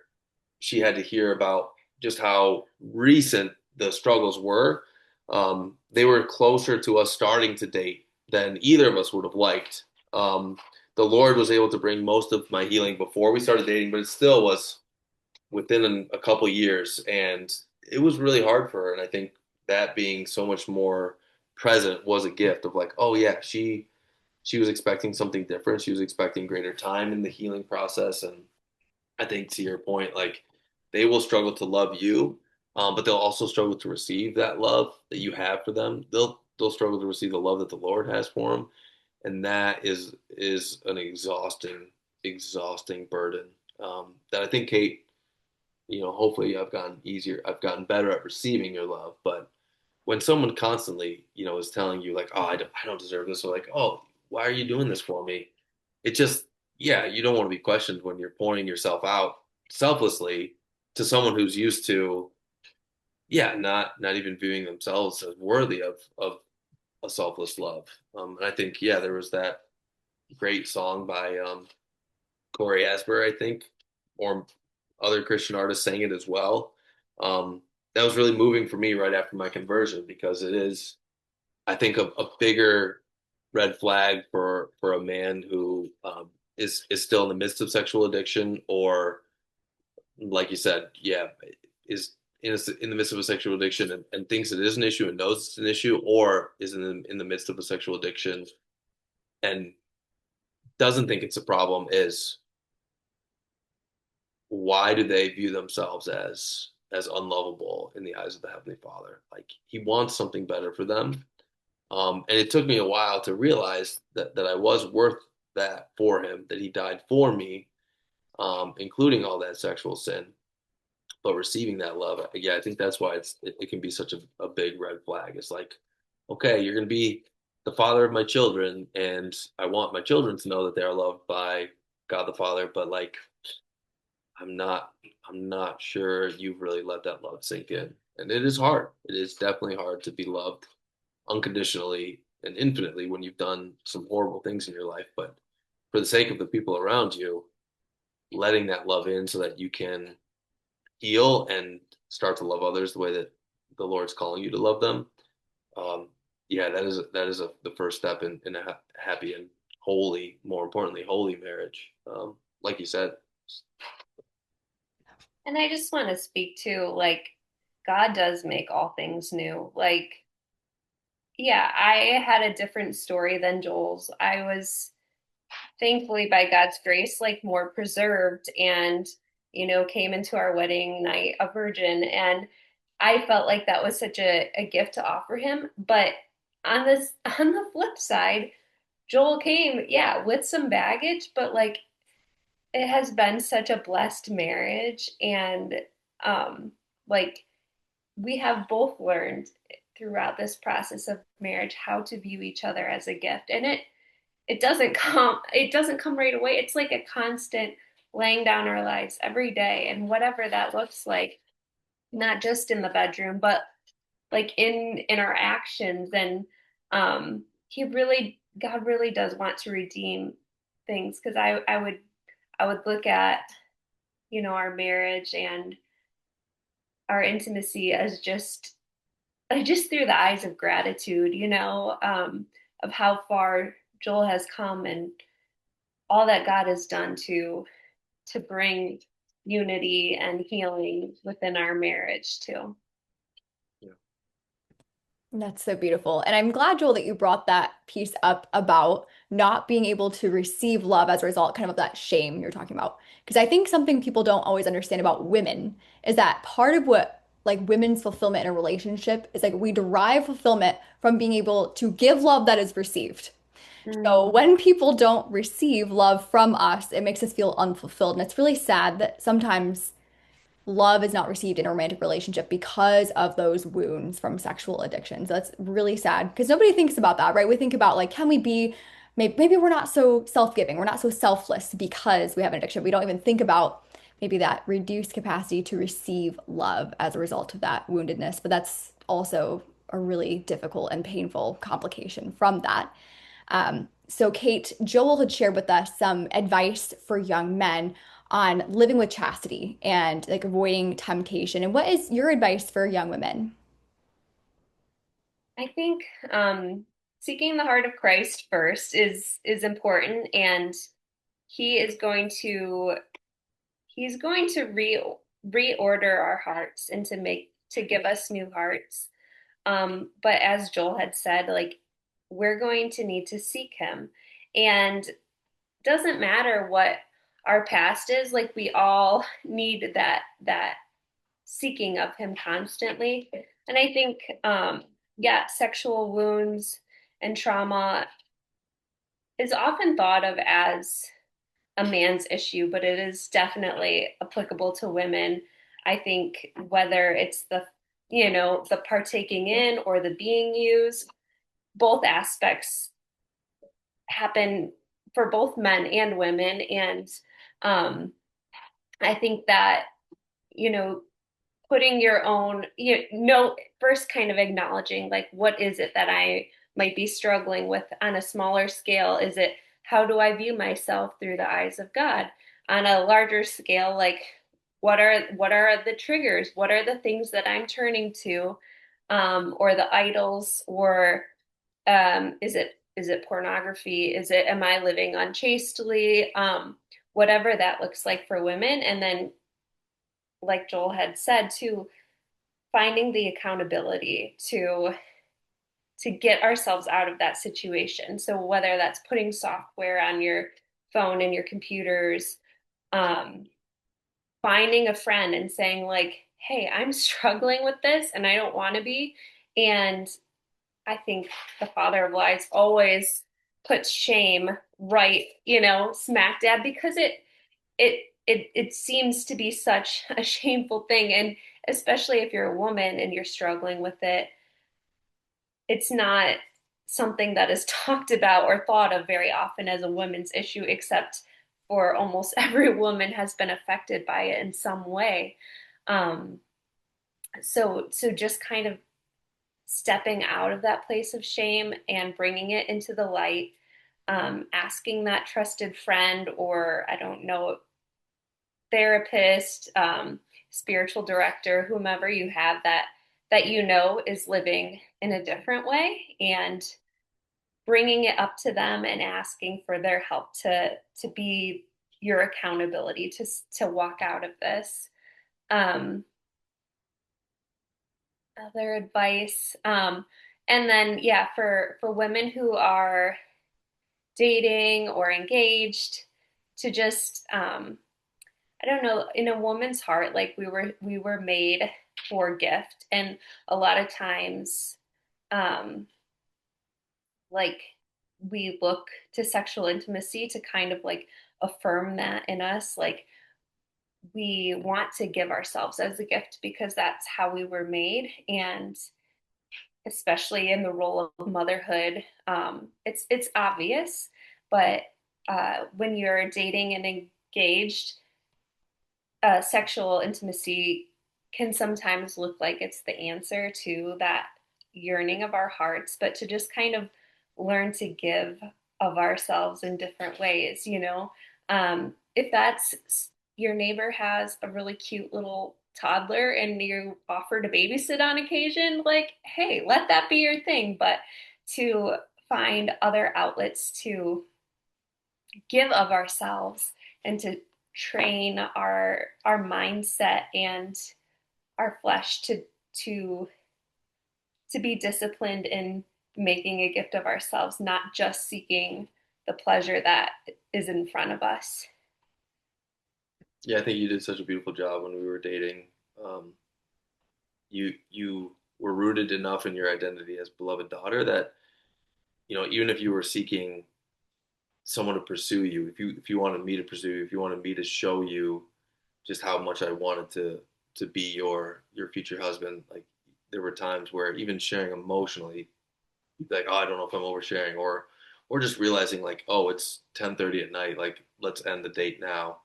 she had to hear about just how recent the struggles were. They were closer to us starting to date than either of us would have liked. Um, the Lord was able to bring most of my healing before we started dating, but it still was within a couple years, and it was really hard for her. And I think that being so much more present was a gift of like, oh yeah, she was expecting something different. She was expecting greater time in the healing process, and I think to your point, like they will struggle to love you, but they'll also struggle to receive that love that you have for them. They'll struggle to receive the love that the Lord has for them, and that is an exhausting burden. That I think Kate, hopefully I've gotten better at receiving your love. But when someone constantly, is telling you like, oh, I don't deserve this, or like, oh, why are you doing this for me? It just, yeah, you don't want to be questioned when you're pouring yourself out selflessly to someone who's used to, yeah, not even viewing themselves as worthy of a selfless love. And I think, yeah, there was that great song by Corey Asbury, I think, or other Christian artists sang it as well. That was really moving for me right after my conversion because it is, I think, a bigger red flag for a man who is still in the midst of sexual addiction, or like you said, yeah, is in the midst of a sexual addiction and thinks it is an issue and knows it's an issue, or is in the midst of a sexual addiction and doesn't think it's a problem. Is why do they view themselves as unlovable in the eyes of the Heavenly Father? Like he wants something better for them. And it took me a while to realize that I was worth that for him, that he died for me, including all that sexual sin. But receiving that love, yeah, I think that's why it can be such a big red flag. It's like, okay, you're going to be the father of my children, and I want my children to know that they are loved by God the Father, but like I'm not I'm not sure you've really let that love sink in. And it is hard. It is definitely hard to be loved unconditionally and infinitely when you've done some horrible things in your life. But for the sake of the people around you, letting that love in so that you can heal and start to love others the way that the Lord's calling you to love them. Um, yeah, that is the first step in a happy and holy, more importantly, holy marriage. Like you said, And I just want to speak to like God does make all things new. Like, yeah, I had a different story than Joel's. I was thankfully by God's grace like more preserved and came into our wedding night a virgin, and I felt like that was such a gift to offer him. But on the flip side, Joel came, yeah, with some baggage, but like it has been such a blessed marriage, and um like we have both learned throughout this process of marriage how to view each other as a gift. And it doesn't come right away. It's like a constant laying down our lives every day, and whatever that looks like, not just in the bedroom but like in our actions. And God really does want to redeem things, because I would look at our marriage and our intimacy as just through the eyes of gratitude. of how far Joel has come and all that God has done to bring unity and healing within our marriage too. Yeah. That's so beautiful. And I'm glad, Joel, that you brought that piece up about not being able to receive love as a result, kind of that shame you're talking about. Because I think something people don't always understand about women is that part of what like women's fulfillment in a relationship is like we derive fulfillment from being able to give love that is received. So Mm, when people don't receive love from us, it makes us feel unfulfilled. And it's really sad that sometimes love is not received in a romantic relationship because of those wounds from sexual addiction. So that's really sad because nobody thinks about that, right? We think about like, can we be, maybe we're not so self-giving, we're not so selfless because we have an addiction. We don't even think about maybe that reduced capacity to receive love as a result of that woundedness. But that's also a really difficult and painful complication from that. So Kate, Joel had shared with us some advice for young men on living with chastity and like avoiding temptation. And what is your advice for young women? I think seeking the heart of Christ first is important, and he is going to he's going to reorder our hearts and to give us new hearts. But as Joel had said, like we're going to need to seek him. And doesn't matter what our past is, like we all need that seeking of him constantly. And I think yeah, sexual wounds and trauma is often thought of as a man's issue, but it is definitely applicable to women. I think whether it's the partaking in or the being used, both aspects happen for both men and women. And I think that, you know, putting your own, first kind of acknowledging like, what is it that I might be struggling with on a smaller scale? Is it, how do I view myself through the eyes of God? On a larger scale, like, what are the triggers? What are the things that I'm turning to, or the idols, or is it pornography? Is it, am I living unchastely? Whatever that looks like for women, and then like Joel had said too, finding the accountability to get ourselves out of that situation. So whether that's putting software on your phone and your computers, um, finding a friend and saying like, hey, I'm struggling with this and I don't want to be. And I think the father of lies always puts shame right, smack dab, because it seems to be such a shameful thing. And especially if you're a woman and you're struggling with it, it's not something that is talked about or thought of very often as a women's issue, except for almost every woman has been affected by it in some way. Um, so just kind of stepping out of that place of shame and bringing it into the light, asking that trusted friend, or I don't know, therapist, spiritual director, whomever you have that is living in a different way, and bringing it up to them and asking for their help to be your accountability to walk out of this. Um, Other advice, and then yeah, for women who are dating or engaged, to just I don't know, in a woman's heart, like we were made for gift, and a lot of times, um, like we look to sexual intimacy to kind of like affirm that in us, like we want to give ourselves as a gift because that's how we were made. And especially in the role of motherhood, it's obvious, but when you're dating and engaged, sexual intimacy can sometimes look like it's the answer to that yearning of our hearts, but to just kind of learn to give of ourselves in different ways, if that's your neighbor has a really cute little toddler and you offer to babysit on occasion, like, hey, let that be your thing. But to find other outlets to give of ourselves and to train our mindset and our flesh to to be disciplined in making a gift of ourselves, not just seeking the pleasure that is in front of us. Yeah, I think you did such a beautiful job when we were dating. Um, you were rooted enough in your identity as beloved daughter that even if you were seeking someone to pursue you, if you wanted me to pursue you, if you wanted me to show you just how much I wanted to be your future husband, like there were times where even sharing emotionally, you'd be like, oh, I don't know if I'm oversharing, or just realizing like, oh, it's 10:30 at night, like let's end the date now.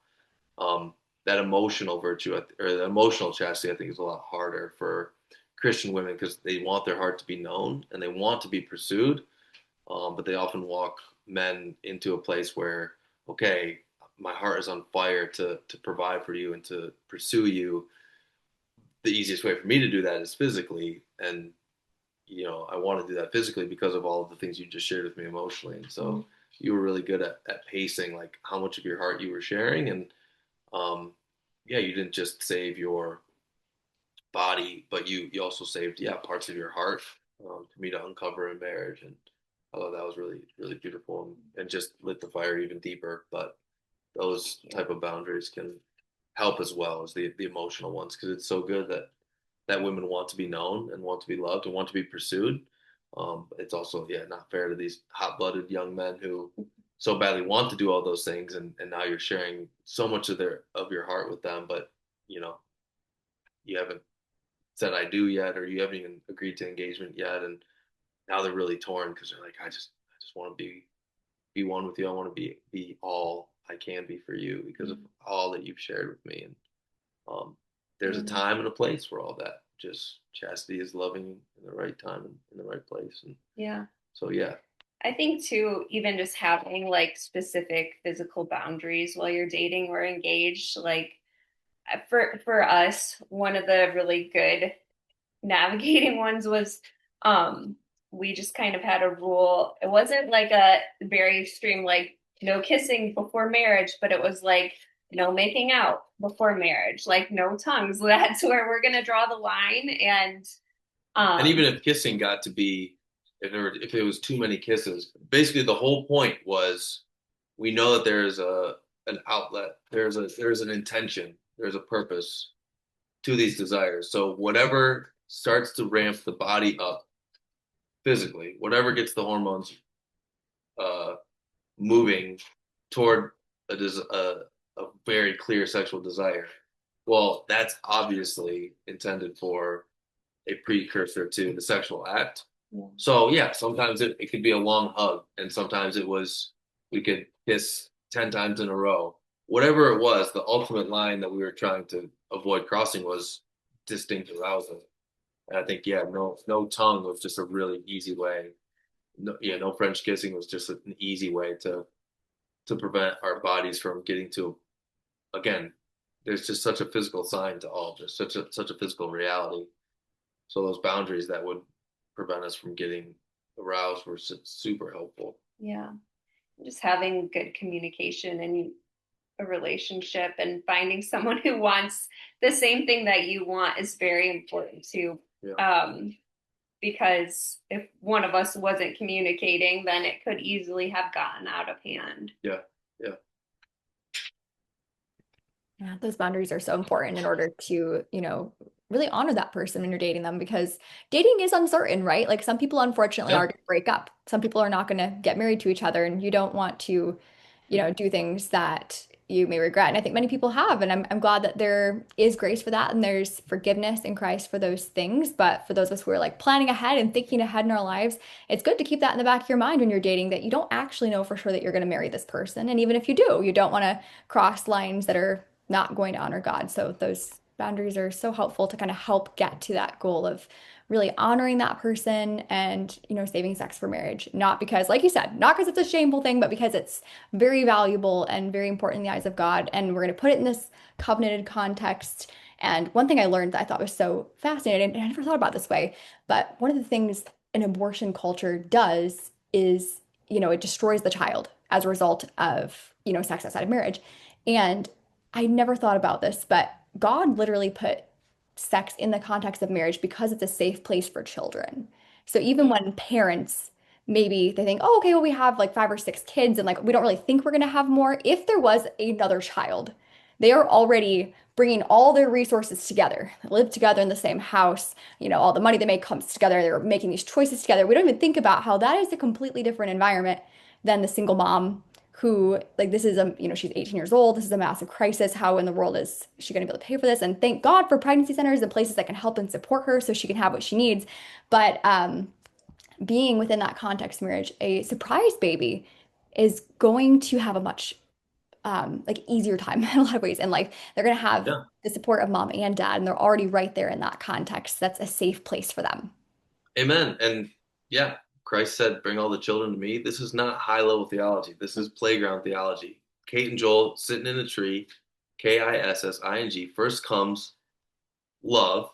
Um, that emotional virtue or the emotional chastity, I think, is a lot harder for Christian women because they want their heart to be known and they want to be pursued, but they often walk men into a place where, okay, my heart is on fire to provide for you and to pursue you. The easiest way for me to do that is physically, and I want to do that physically because of all of the things you just shared with me emotionally. And so you were really good at pacing, like how much of your heart you were sharing, and um, yeah, you didn't just save your body, but you also saved, yeah, parts of your heart for me to uncover in marriage. And I thought that was really, really beautiful and just lit the fire even deeper. But those type of boundaries can help as well as the emotional ones because it's so good that women want to be known and want to be loved and want to be pursued. It's also, yeah, not fair to these hot-blooded young men who so badly want to do all those things, and now you're sharing so much of your heart with them, but you know you haven't said I do yet, or you haven't even agreed to engagement yet, and now they're really torn because they're like, I just want to be one with you. I want to be all I can be for you because of all that you've shared with me. And um, there's a Yeah. time and a place for all that. Just chastity is loving in the right time and in the right place. And Yeah. so, yeah, I think too, even just having like specific physical boundaries while you're dating or engaged, like for us, one of the really good navigating ones was um we just kind of had a rule. It wasn't like a very extreme like no kissing before marriage, but it was like no making out before marriage, like no tongues. That's where we're gonna draw the line. And and even um if kissing got to be, if it was too many kisses, basically the whole point was we know that there's an outlet, there's an intention, there's a purpose to these desires. So whatever starts to ramp the body up physically, whatever gets the hormones uh, moving toward a very clear sexual desire, well, that's obviously intended for a precursor to the sexual act. yeah. So yeah, sometimes it could be a long hug, and sometimes it was we could kiss 10 times in a row. Whatever it was, the ultimate line that we were trying to avoid crossing was distinct arousal. And I think, yeah, no tongue was just a really easy way. No, yeah, no French kissing was just an easy way to prevent our bodies from getting to, again, there's just such a physical sign to all, just such a physical reality. So those boundaries that would prevent us from getting aroused were super helpful. Yeah, just having good communication in a relationship and finding someone who wants the same thing that you want is very important too. Yeah. Um, because if one of us wasn't communicating, then it could easily have gotten out of hand. Yeah. Yeah. Yeah, those boundaries are so important in order to, really honor that person when you're dating them because dating is uncertain, right? Like some people unfortunately Yeah. are going to break up. Some people are not going to get married to each other, and you don't want to, do things that you may regret. And I think many people have, and I'm glad that there is grace for that and there's forgiveness in Christ for those things. But for those of us who are like planning ahead and thinking ahead in our lives, it's good to keep that in the back of your mind when you're dating that you don't actually know for sure that you're going to marry this person. And even if you do, you don't want to cross lines that are not going to honor God. So those boundaries are so helpful to kind of help get to that goal of really honoring that person and, saving sex for marriage. Not because, like you said, not because it's a shameful thing, but because it's very valuable and very important in the eyes of God. And we're going to put it in this covenanted context. And one thing I learned that I thought was so fascinating, and I never thought about it this way, but one of the things an abortion culture does is, it destroys the child as a result of, sex outside of marriage. And I never thought about this, but God literally put sex in the context of marriage because it's a safe place for children. So even Mm. when parents maybe they think, oh, okay, well, we have like 5 or 6 kids and like we don't really think we're going to have more. If there was another child, they are already bringing all their resources together, live together in the same house, all the money they make comes together. They're making these choices together. We don't even think about how that is a completely different environment than the single mom who, like, this is she's 18 years old. This is a massive crisis. How in the world is she going to be able to pay for this? And thank God for pregnancy centers and places that can help and support her so she can have what she needs. But being within that context marriage, a surprise baby is going to have a much like easier time in a lot of ways in life. They're going to have Yeah. the support of mom and dad, and they're already right there in that context. That's a safe place for them. Amen. And yeah, Christ said, "Bring all the children to me." This is not high level theology. This is playground theology. Kate and Joel sitting in a tree, Kissing. First comes love,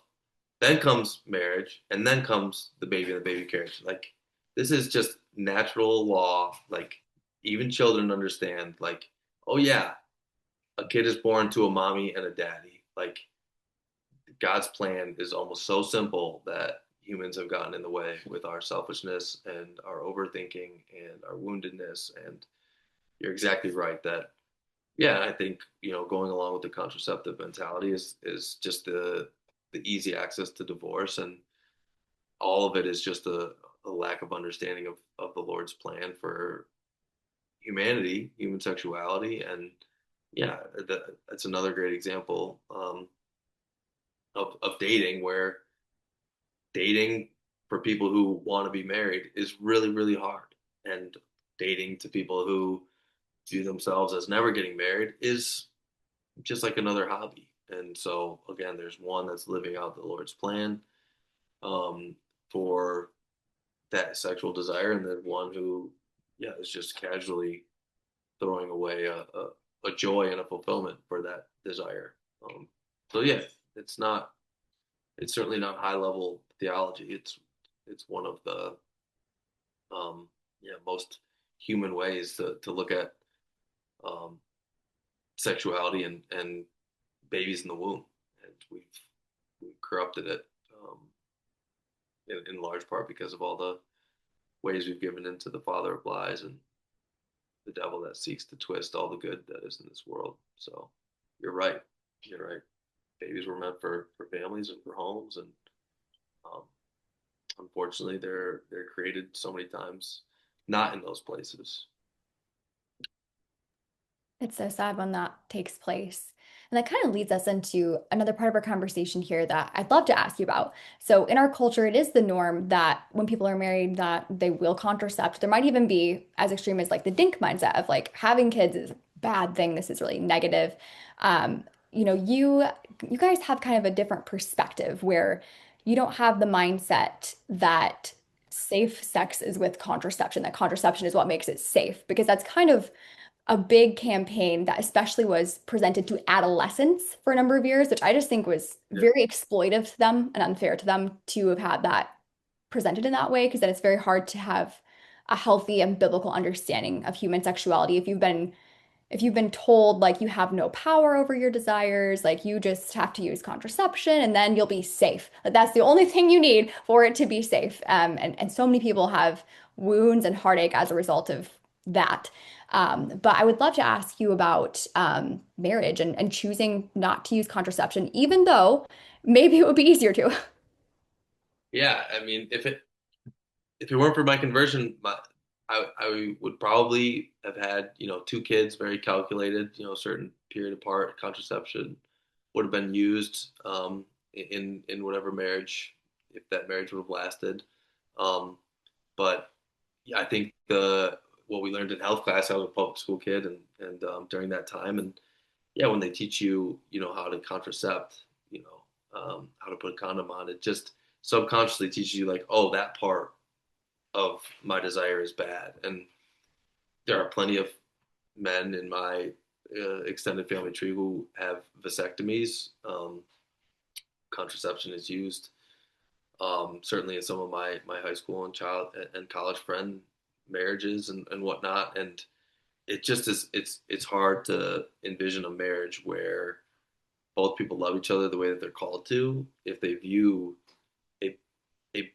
then comes marriage, and then comes the baby and the baby carriage. Like, this is just natural law. Like, even children understand, like, oh yeah, a kid is born to a mommy and a daddy. Like, God's plan is almost so simple that humans have gotten in the way with our selfishness and our overthinking and our woundedness. And you're exactly right that, yeah, I think, going along with the contraceptive mentality is just the easy access to divorce, and all of it is just a lack of understanding of the Lord's plan for humanity, human sexuality. And yeah, that's another great example of dating, where dating for people who want to be married is really, really hard. And dating to people who view themselves as never getting married is just like another hobby. And so, again, there's one that's living out the Lord's plan um, for that sexual desire, and then one who, yeah, is just casually throwing away a joy and a fulfillment for that desire. Um, so, yeah, it's not, it's certainly not high level theology. It's one of the um, yeah, most human ways to look at um, sexuality and babies in the womb, and we've corrupted it in large part because of all the ways we've given into the father of lies and the devil that seeks to twist all the good that is in this world. So you're right. You're right. Babies were meant for families and for homes, and um, unfortunately, they're created so many times not in those places. It's so sad when that takes place. And that kind of leads us into another part of our conversation here that I'd love to ask you about. So in our culture, it is the norm that when people are married that they will contracept. There might even be as extreme as like the dink mindset of like having kids is a bad thing. This is really negative. Um, you guys have kind of a different perspective where you don't have the mindset that safe sex is with contraception, that contraception is what makes it safe, because that's kind of a big campaign that especially was presented to adolescents for a number of years, which I just think was Yeah. very exploitive to them and unfair to them to have had that presented in that way, because then it's very hard to have a healthy and biblical understanding of human sexuality if you've been told like you have no power over your desires, like you just have to use contraception and then you'll be safe. Like, that's the only thing you need for it to be safe. And so many people have wounds and heartache as a result of that. But I would love to ask you about marriage and choosing not to use contraception, even though maybe it would be easier to. Yeah, I mean, if it weren't for my conversion, I would probably have had, 2 kids, very calculated, certain period apart. Contraception would have been used in whatever marriage, if that marriage would have lasted. Um, but yeah, I think the what we learned in health class, I was a public school kid, and during that time, and yeah, when they teach you, how to contracept, how to put a condom on, it just subconsciously teaches you like, oh, that part of my desire is bad. And there are plenty of men in my extended family tree who have vasectomies. Contraception is used. Certainly, in some of my high school and college friend marriages and whatnot, and it just is it's hard to envision a marriage where both people love each other the way that they're called to if they view a a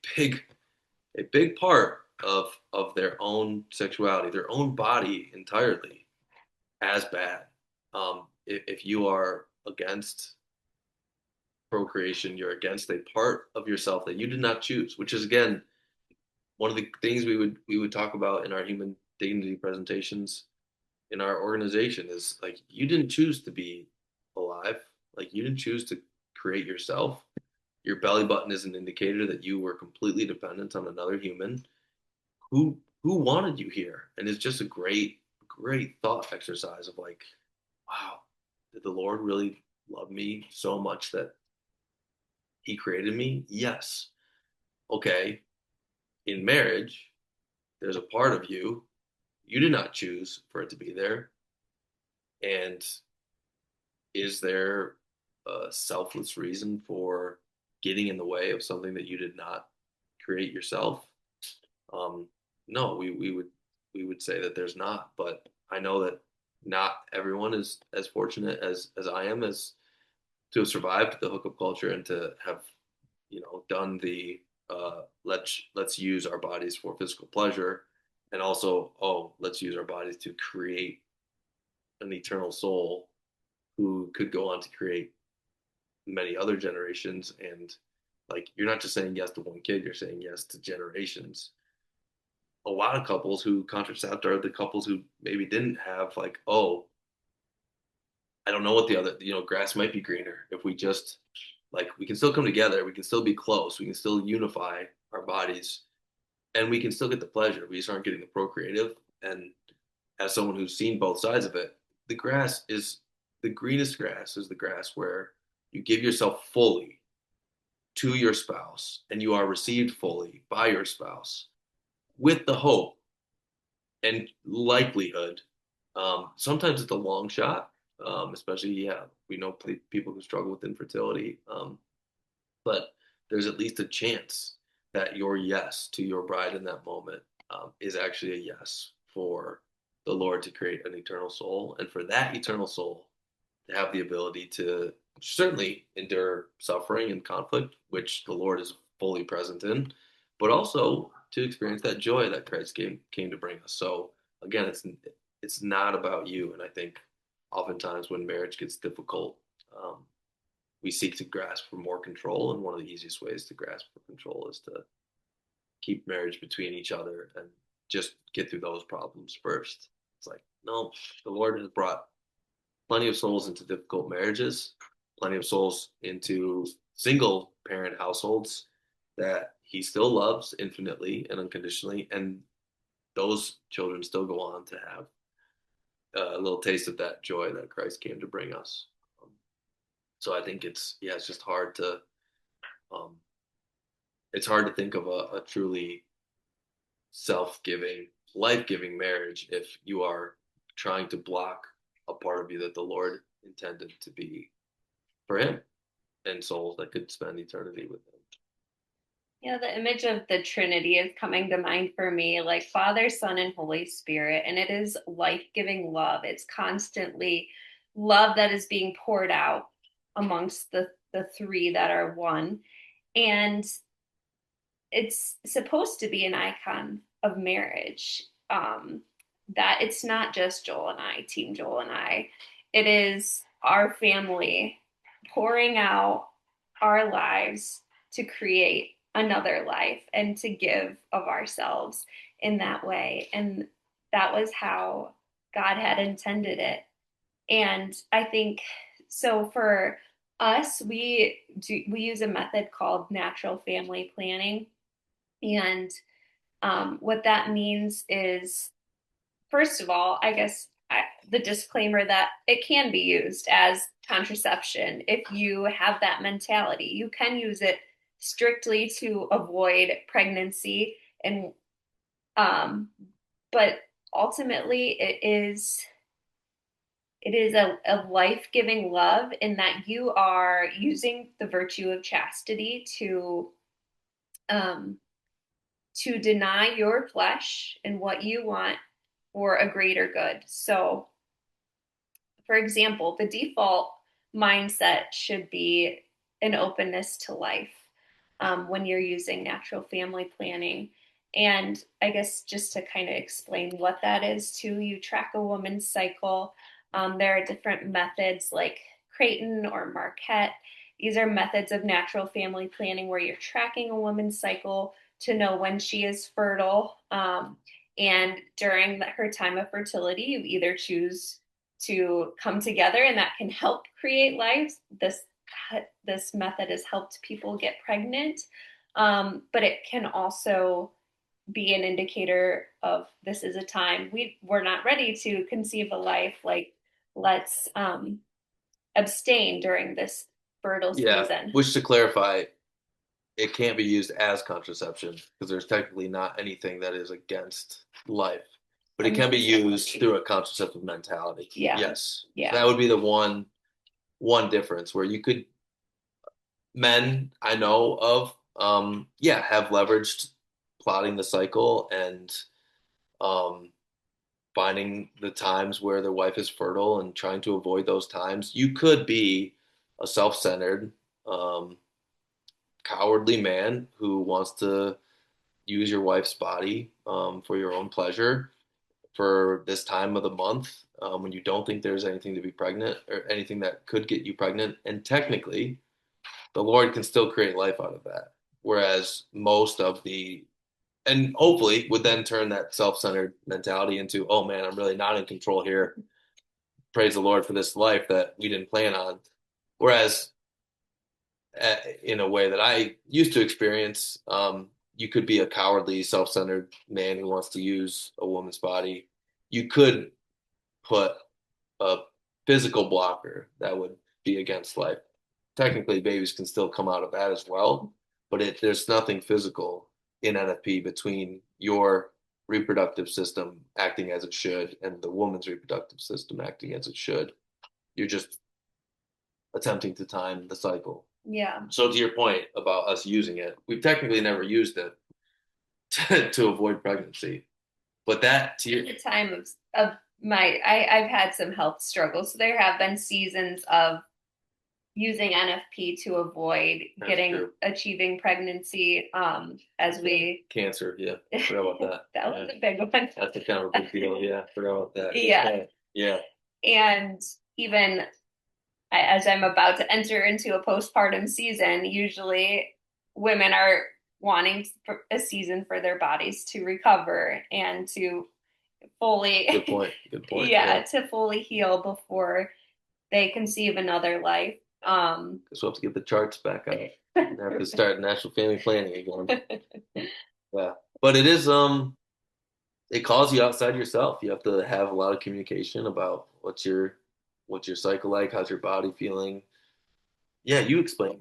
big part of their own sexuality, their own body entirely as bad. If you are against procreation, you're against a part of yourself that you did not choose, which is again one of the things we would talk about in our human dignity presentations in our organization is like you didn't choose to be alive, like you didn't choose to create yourself. Your belly button is an indicator that you were completely dependent on another human who wanted you here, and it's just a great thought exercise of like, wow, did the Lord really love me so much that he created me? Yes. Okay, in marriage there's a part of you did not choose for it to be there, and is there a selfless reason for getting in the way of something that you did not create yourself? Um, no, we would say that there's not, but I know that not everyone is as fortunate as I am as to have survived the hookup culture and to have done the let's use our bodies for physical pleasure, and also let's use our bodies to create an eternal soul who could go on to create many other generations. And like you're not just saying yes to one kid, you're saying yes to generations. A lot of couples who contracept are the couples who maybe didn't have like, oh, I don't know what the other, grass might be greener if we just like we can still come together, we can still be close, we can still unify our bodies, and we can still get the pleasure. We just aren't getting the procreative. And as someone who's seen both sides of it, the grass is the greenest grass is the grass where you give yourself fully to your spouse and you are received fully by your spouse with the hope and likelihood. Sometimes it's a long shot, especially, yeah, we know people who struggle with infertility, but there's at least a chance that your yes to your bride in that moment is actually a yes for the Lord to create an eternal soul, and for that eternal soul to have the ability to certainly endure suffering and conflict, which the Lord is fully present in, but also to experience that joy that Christ came to bring us. So again, it's not about you, and I think oftentimes when marriage gets difficult, um, we seek to grasp for more control, and one of the easiest ways to grasp for control is to keep marriage between each other and just get through those problems first. It's like, no, the Lord has brought plenty of souls into difficult marriages, plenty of souls into single parent households that he still loves infinitely and unconditionally, and those children still go on to have a little taste of that joy that Christ came to bring us. Um, so I think it's just um, hard to think of a truly self-giving, life-giving marriage if you are trying to block a part of you that the Lord intended to be for him and souls that could spend eternity with him. Yeah, the image of the Trinity is coming to mind for me, like Father, Son, and Holy Spirit. And it is life giving love. It's constantly love that is being poured out amongst the three that are one. And it's supposed to be an icon of marriage. That it's not just Joel and I, Team Joel and I. It is our family pouring out our lives to create another life and to give of ourselves in that way. And that was how God had intended it. And I think so for us, we use a method called natural family planning. And what that means is, first of all, I guess the disclaimer that it can be used as contraception if you have that mentality. You can use it strictly to avoid pregnancy, and but ultimately, it is a life-giving love in that you are using the virtue of chastity to um, to deny your flesh and what you want for a greater good. So, for example, the default mindset should be an openness to life when you're using natural family planning. And I guess just to kind of explain what that is too, you track a woman's cycle. There are different methods like Creighton or Marquette. These are methods of natural family planning where you're tracking a woman's cycle to know when she is fertile. And during her time of fertility, you either choose to come together and that can help create life. This method has helped people get pregnant, but it can also be an indicator of this is a time we're not ready to conceive a life. Like let's abstain during this fertile Yeah, season. which to clarify, it can't be used as contraception because there's technically not anything that is against life, but I it can be mean, used through a contraceptive mentality. yeah, Yes, so yeah, that would be the one difference where you could men I know of, yeah, have leveraged plotting the cycle and um, finding the times where their wife is fertile and trying to avoid those times. You could be a self-centered, um, cowardly man who wants to use your wife's body for your own pleasure for this time of the month when you don't think there's anything to be pregnant or anything that could get you pregnant. And technically, the Lord can still create life out of that. Whereas most of the, and hopefully would then turn that self centered mentality into, oh man, I'm really not in control here. Praise the Lord for this life that we didn't plan on. Whereas in a way that I used to experience, you could be a cowardly, self centered man who wants to use a woman's body. You could put a physical blocker that would be against life. Technically, babies can still come out of that as well, but there's nothing physical in NFP between your reproductive system acting as it should and the woman's reproductive system acting as it should. You're just attempting to time the cycle. yeah. So to your point about us using it, we've technically never used it to avoid pregnancy. But that to your The time of I've had some health struggles. So there have been seasons of using NFP to avoid achieving pregnancy. As we cancer, yeah, forgot about that. that yeah. was a big one. That's a kind of a big deal. Yeah, forgot about that. Yeah, yeah. and even as I'm about to enter into a postpartum season, usually women are wanting a season for their bodies to recover and to fully Good point. Good point. yeah, to fully heal before they conceive another life. Guess we'll have to get the charts back up. Have to start national family planning again. Yeah, but it is it calls you outside yourself. You have to have a lot of communication about what's your cycle like, how's your body feeling. Yeah, you explain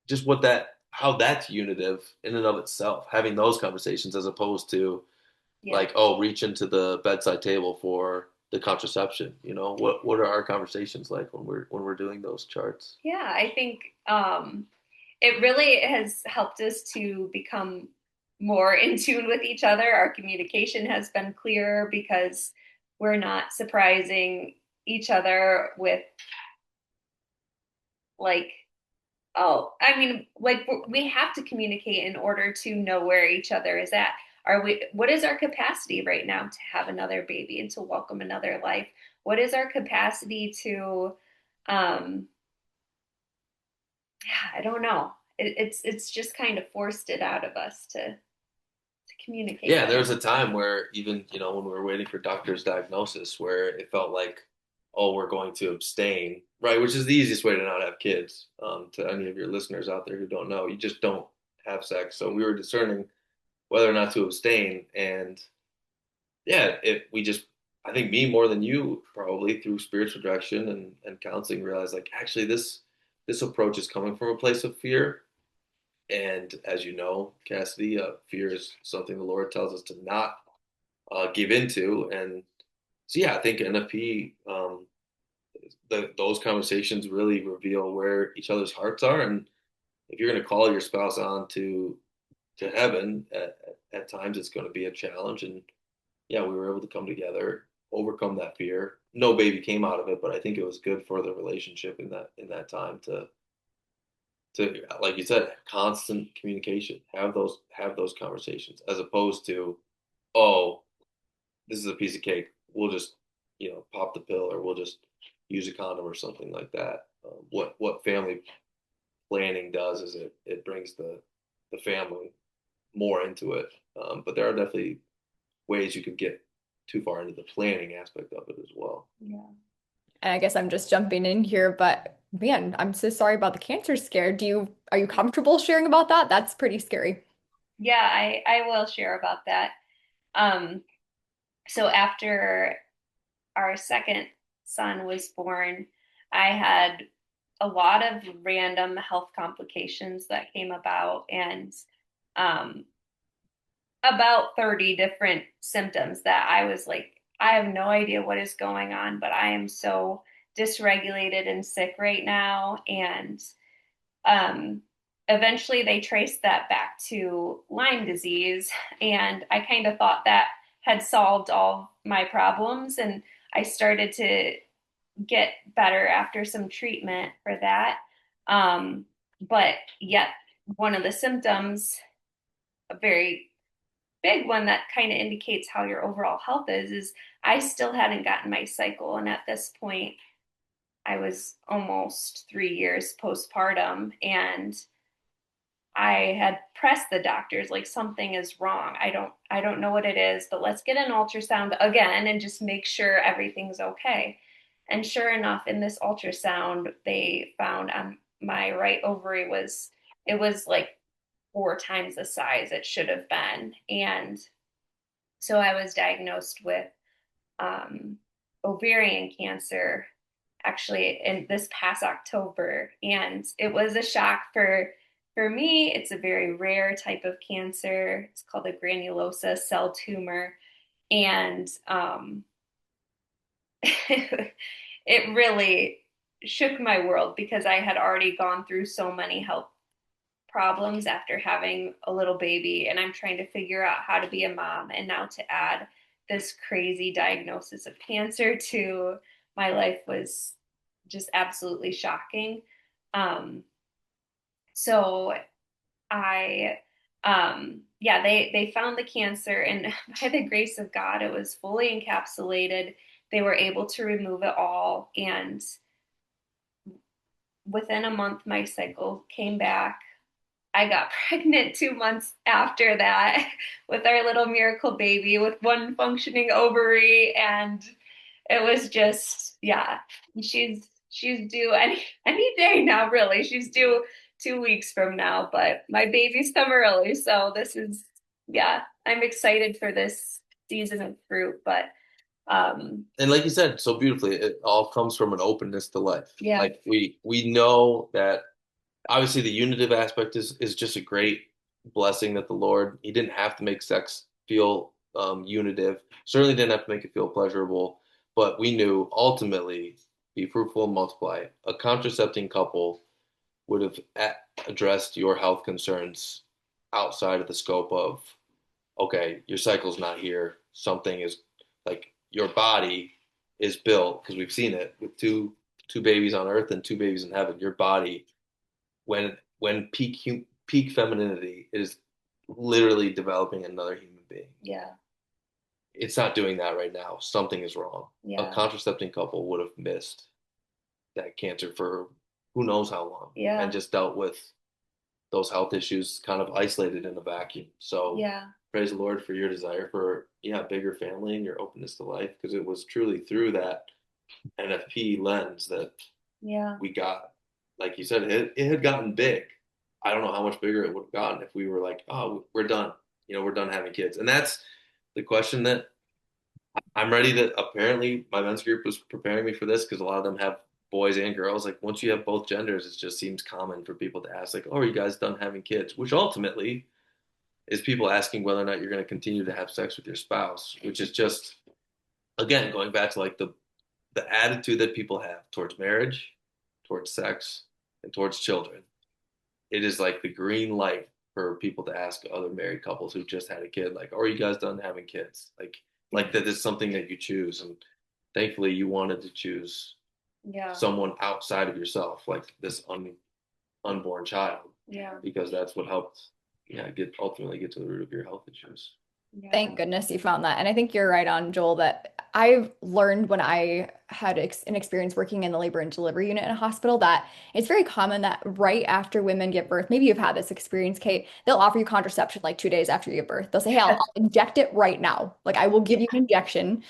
just what that how that's unitive in and of itself. Having those conversations as opposed to Yeah. like, oh, reach into the bedside table for the contraception. What are our conversations like when we're doing those charts? Yeah, I think it really has helped us to become more in tune with each other. Our communication has been clearer because we're not surprising each other with like, oh, I mean, like we have to communicate in order to know where each other is at. What is our capacity right now to have another baby and to welcome another life? What is our capacity to um yeah, I don't know. It's just kind of forced it out of us to communicate Yeah, there better. was a time where even, when we were waiting for doctor's diagnosis, where it felt like, oh, we're going to abstain, right? Which is the easiest way to not have kids. To any of your listeners out there who don't know, you just don't have sex. So we were discerning whether or not to abstain. And yeah, I think me more than you probably through spiritual direction and counseling realized like, actually, this approach is coming from a place of fear. And as you know, Cassidy, fear is something the Lord tells us to not give into. And so, yeah, I think NFP, those conversations really reveal where each other's hearts are. And if you're going to call your spouse on to to heaven. At times, it's going to be a challenge, and yeah, we were able to come together, overcome that fear. No baby came out of it, but I think it was good for the relationship in that time to like you said, constant communication. Have those conversations as opposed to, oh, this is a piece of cake. We'll just pop the pill or we'll just use a condom or something like that. What family planning does is it brings the family more into it. But there are definitely ways you could get too far into the planning aspect of it as well. Yeah. And I guess I'm just jumping in here, but man, I'm so sorry about the cancer scare. Are you comfortable sharing about that? That's pretty scary. Yeah, I will share about that. Um, so after our second son was born, I had a lot of random health complications that came about, and um, about 30 different symptoms that I was like, I have no idea what is going on, but I am so dysregulated and sick right now. And um, eventually they traced that back to Lyme disease. And I kind of thought that had solved all my problems. And I started to get better after some treatment for that. Um, but yet, one of the symptoms, a very big one that kind of indicates how your overall health is I still hadn't gotten my cycle. And at this point, I was almost 3 years postpartum, and I had pressed the doctors like something is wrong. I don't know what it is, but let's get an ultrasound again and just make sure everything's okay. And sure enough, in this ultrasound, they found on my right ovary was it was like 4 times the size it should have been. And so I was diagnosed with um, ovarian cancer actually in this past October, and it was a shock for me. It's a very rare type of cancer. It's called a granulosa cell tumor, and it really shook my world because I had already gone through so many health problems after having a little baby, and I'm trying to figure out how to be a mom, and now to add this crazy diagnosis of cancer to my life was just absolutely shocking. um so I yeah, they found the cancer, and by the grace of God it was fully encapsulated. They were able to remove it all, and within a month my cycle came back. I got pregnant 2 months after that with our little miracle baby with one functioning ovary. And it was just, yeah, she's due any day now, really. She's due 2 weeks from now, but my baby's come early. So this is, yeah, I'm excited for this season of fruit. But And like you said so beautifully, it all comes from an openness to life. yeah, Like we know that obviously the unitive aspect is just a great blessing that the Lord, he didn't have to make sex feel unitive, certainly didn't have to make it feel pleasurable, but we knew ultimately be fruitful and multiply. A contracepting couple would have addressed your health concerns outside of the scope of, okay, your cycle's not here, something is, like, your body is built, because we've seen it with two babies on earth and two babies in heaven. Your body, when peak femininity, is literally developing another human being. yeah, It's not doing that right now. Something is wrong. A yeah, contracepting couple would have missed that cancer for who knows how long, and yeah, just dealt with those health issues kind of isolated in a vacuum. So yeah, praise the Lord for your desire for, yeah, a bigger family and your openness to life, because it was truly through that NFP lens that yeah, we got, like you said, it had gotten big. I don't know how much bigger it would have gotten if we were like, oh, we're done. We're done having kids. And that's the question that I'm ready to, apparently, my men's group was preparing me for this because a lot of them have boys and girls. Like, once you have both genders, it just seems common for people to ask, like, oh, are you guys done having kids? Which ultimately is people asking whether or not you're going to continue to have sex with your spouse, which is just, again, going back to like the attitude that people have towards marriage, towards sex, and towards children. It is like the green light for people to ask other married couples who just had a kid, like, "Oh, are you guys done having kids?" Like that is something that you choose, and thankfully you wanted to choose Yeah. someone outside of yourself, like this unborn child, Yeah. because that's what helped, yeah, ultimately get to the root of your health issues. Yeah. Thank goodness you found that. And I think you're right on, Joel, that I've learned when I had an experience working in the labor and delivery unit in a hospital that it's very common that right after women give birth, maybe you've had this experience, Kate, they'll offer you contraception like 2 days after you give birth. They'll say, hey, I'll inject it right now. Like I will give you an injection,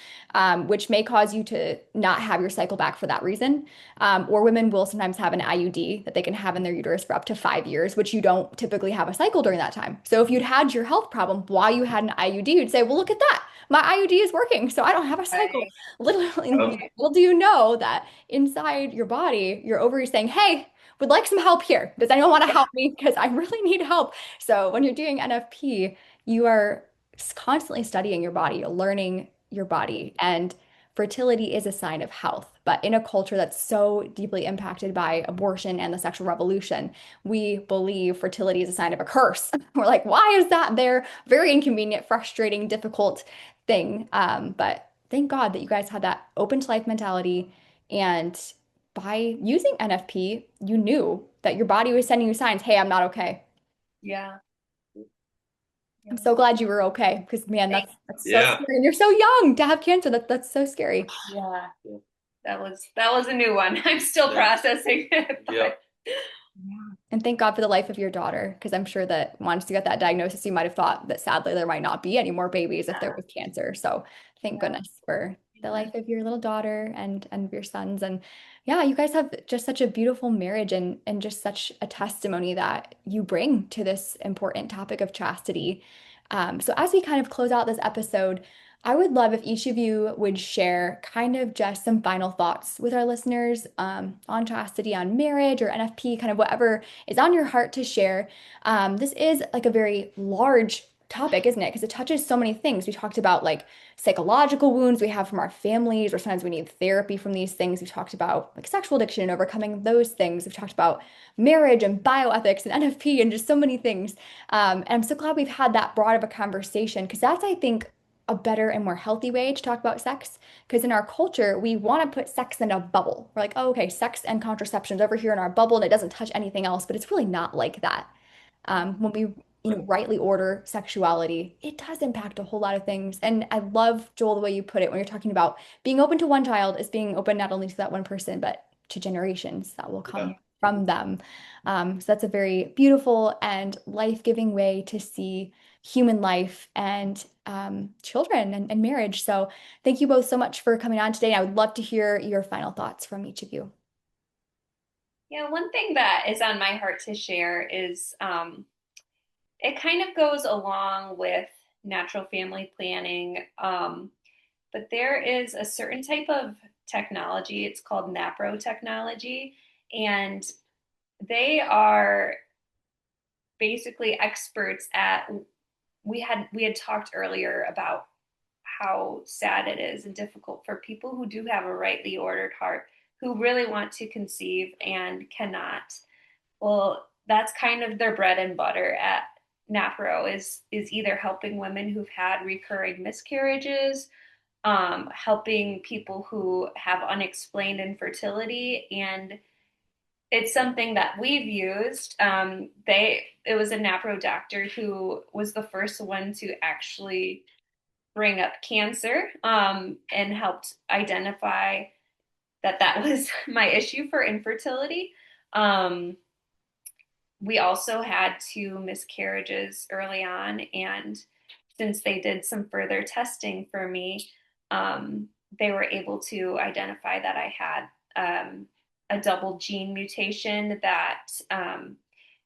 which may cause you to not have your cycle back for that reason. Or women will sometimes have an IUD that they can have in their uterus for up to 5 years, which you don't typically have a cycle during that time. So if you'd had your health problem while you had an IUD, you'd say, well, look at that. My IUD is working, so I don't have a cycle. Right. Literally, Yep. little do you know that inside your body, your ovaries saying, hey, would like some help here. Does anyone want to help me? Because I really need help. So when you're doing NFP, you are constantly studying your body, you're learning your body. And fertility is a sign of health. But in a culture that's so deeply impacted by abortion and the sexual revolution, we believe fertility is a sign of a curse. We're like, why is that there? Very inconvenient, frustrating, difficult thing. But thank God that you guys had that open to life mentality. And by using NFP, you knew that your body was sending you signs, hey, I'm not okay. Yeah. I'm Yeah. so glad you were okay because man, Thank that's so Yeah. scary. And you're so young to have cancer. That's so scary. Yeah. Yeah. That was a new one. I'm still Yeah. processing it, Yep. but Yeah. And thank God for the life of your daughter, because I'm sure that once you got that diagnosis, you might have thought that sadly there might not be any more babies if there was cancer. So thank yeah. goodness for the Yeah. life of your little daughter and of your sons. And yeah, you guys have just such a beautiful marriage and just such a testimony that you bring to this important topic of chastity. So as we kind of close out this episode, I would love if each of you would share kind of just some final thoughts with our listeners on chastity, on marriage, or NFP, kind of whatever is on your heart to share. This is like a very large topic, isn't it? Because it touches so many things. We talked about like psychological wounds we have from our families, or sometimes we need therapy from these things. We talked about like sexual addiction and overcoming those things. We've talked about marriage and bioethics and NFP and just so many things. And I'm so glad we've had that broad of a conversation because that's, I think, a better and more healthy way to talk about sex. Because in our culture, we want to put sex in a bubble. We're like, oh, okay, sex and contraception's over here in our bubble and it doesn't touch anything else, but it's really not like that. When we rightly order sexuality, it does impact a whole lot of things. And I love, Joel, the way you put it when you're talking about being open to one child is being open not only to that one person, but to generations that will Yeah. come from them. So that's a very beautiful and life-giving way to see human life and children and marriage. So thank you both so much for coming on today. I would love to hear your final thoughts from each of you. Yeah, one thing that is on my heart to share is it kind of goes along with natural family planning, but there is a certain type of technology. It's called NAPRO technology, and they are basically experts at. We had talked earlier about how sad it is and difficult for people who do have a rightly ordered heart, who really want to conceive and cannot. Well, that's kind of their bread and butter at NAPRO is either helping women who've had recurring miscarriages, helping people who have unexplained infertility, and it's something that we've used. It was a NAPRO doctor who was the first one to actually bring up cancer, and helped identify that was my issue for infertility. Um, we also had two miscarriages early on, and since they did some further testing for me, um, they were able to identify that I had a double gene mutation that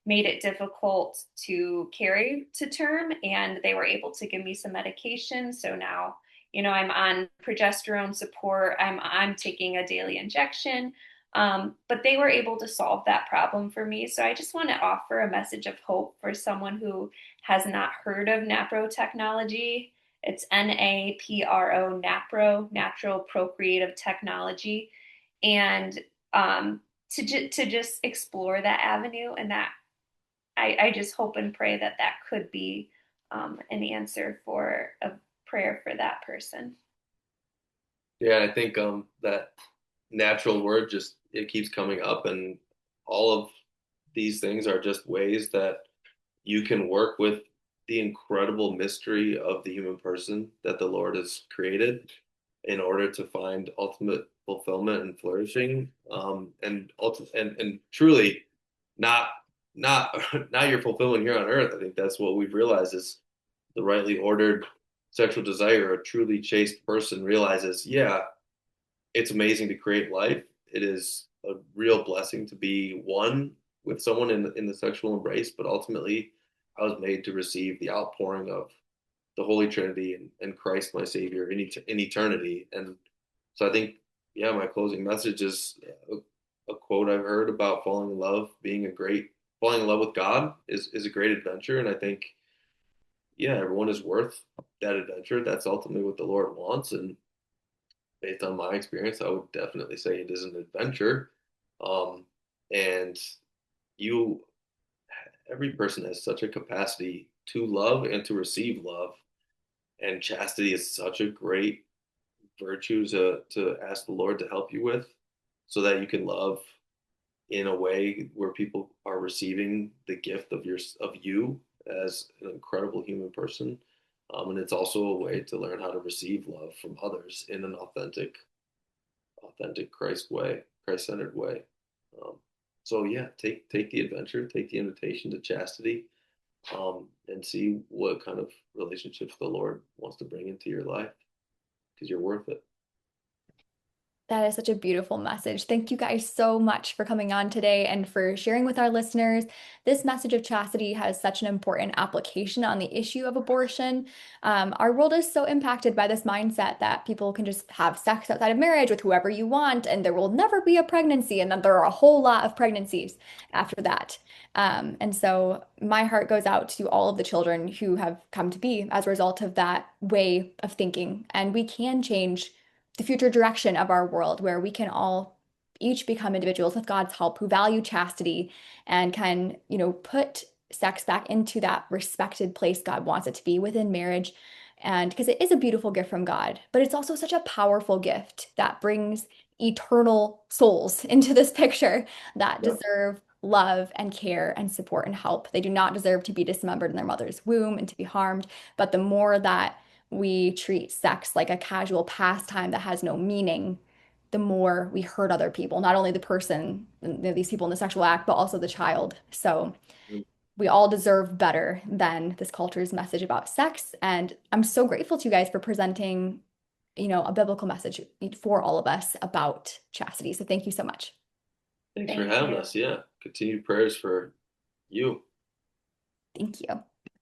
made it difficult to carry to term, and they were able to give me some medication. So now, I'm on progesterone support. I'm taking a daily injection. But they were able to solve that problem for me. So I just want to offer a message of hope for someone who has not heard of NAPRO technology. It's NAPRO, NAPRO, Natural Procreative Technology. And to just explore that avenue, and that I just hope and pray that that could be an answer for a prayer for that person. Yeah, I think that natural word just it keeps coming up, and all of these things are just ways that you can work with the incredible mystery of the human person that the Lord has created in order to find ultimate fulfillment and flourishing, and truly not not not your fulfillment here on earth. I think that's what we've realized is the rightly ordered sexual desire. A truly chaste person realizes, yeah, it's amazing to create life. It is a real blessing to be one with someone in the sexual embrace, but ultimately, I was made to receive the outpouring of the Holy Trinity and Christ, my Savior, in eternity. And so I think, yeah, my closing message is a quote I've heard about falling in love, falling in love with God is a great adventure. And I think, yeah, everyone is worth that adventure. That's ultimately what the Lord wants. And based on my experience, I would definitely say it is an adventure. Um, and you, every person has such a capacity to love and to receive love. And chastity is such a great virtue to ask the Lord to help you with so that you can love in a way where people are receiving the gift of you as an incredible human person. And it's also a way to learn how to receive love from others in an authentic Christ way, Christ centered way. Um, so yeah, take the adventure, take the invitation to chastity, and see what kind of relationships the Lord wants to bring into your life because you're worth it. That is such a beautiful message. Thank you guys so much for coming on today and for sharing with our listeners. This message of chastity has such an important application on the issue of abortion. Our world is so impacted by this mindset that people can just have sex outside of marriage with whoever you want, and there will never be a pregnancy, and then there are a whole lot of pregnancies after that. And so my heart goes out to all of the children who have come to be as a result of that way of thinking. And we can change the future direction of our world where we can all each become individuals with God's help who value chastity and can, put sex back into that respected place God wants it to be within marriage. And because it is a beautiful gift from God, but it's also such a powerful gift that brings eternal souls into this picture that Yeah. deserve love and care and support and help. They do not deserve to be dismembered in their mother's womb and to be harmed. But the more that we treat sex like a casual pastime that has no meaning, the more we hurt other people, not only the person, these people in the sexual act, but also the child. So we all deserve better than this culture's message about sex. And I'm so grateful to you guys for presenting, a biblical message for all of us about chastity. So thank you so much. Thanks for Thank having you. us. Yeah. Continued prayers for you. Thank you.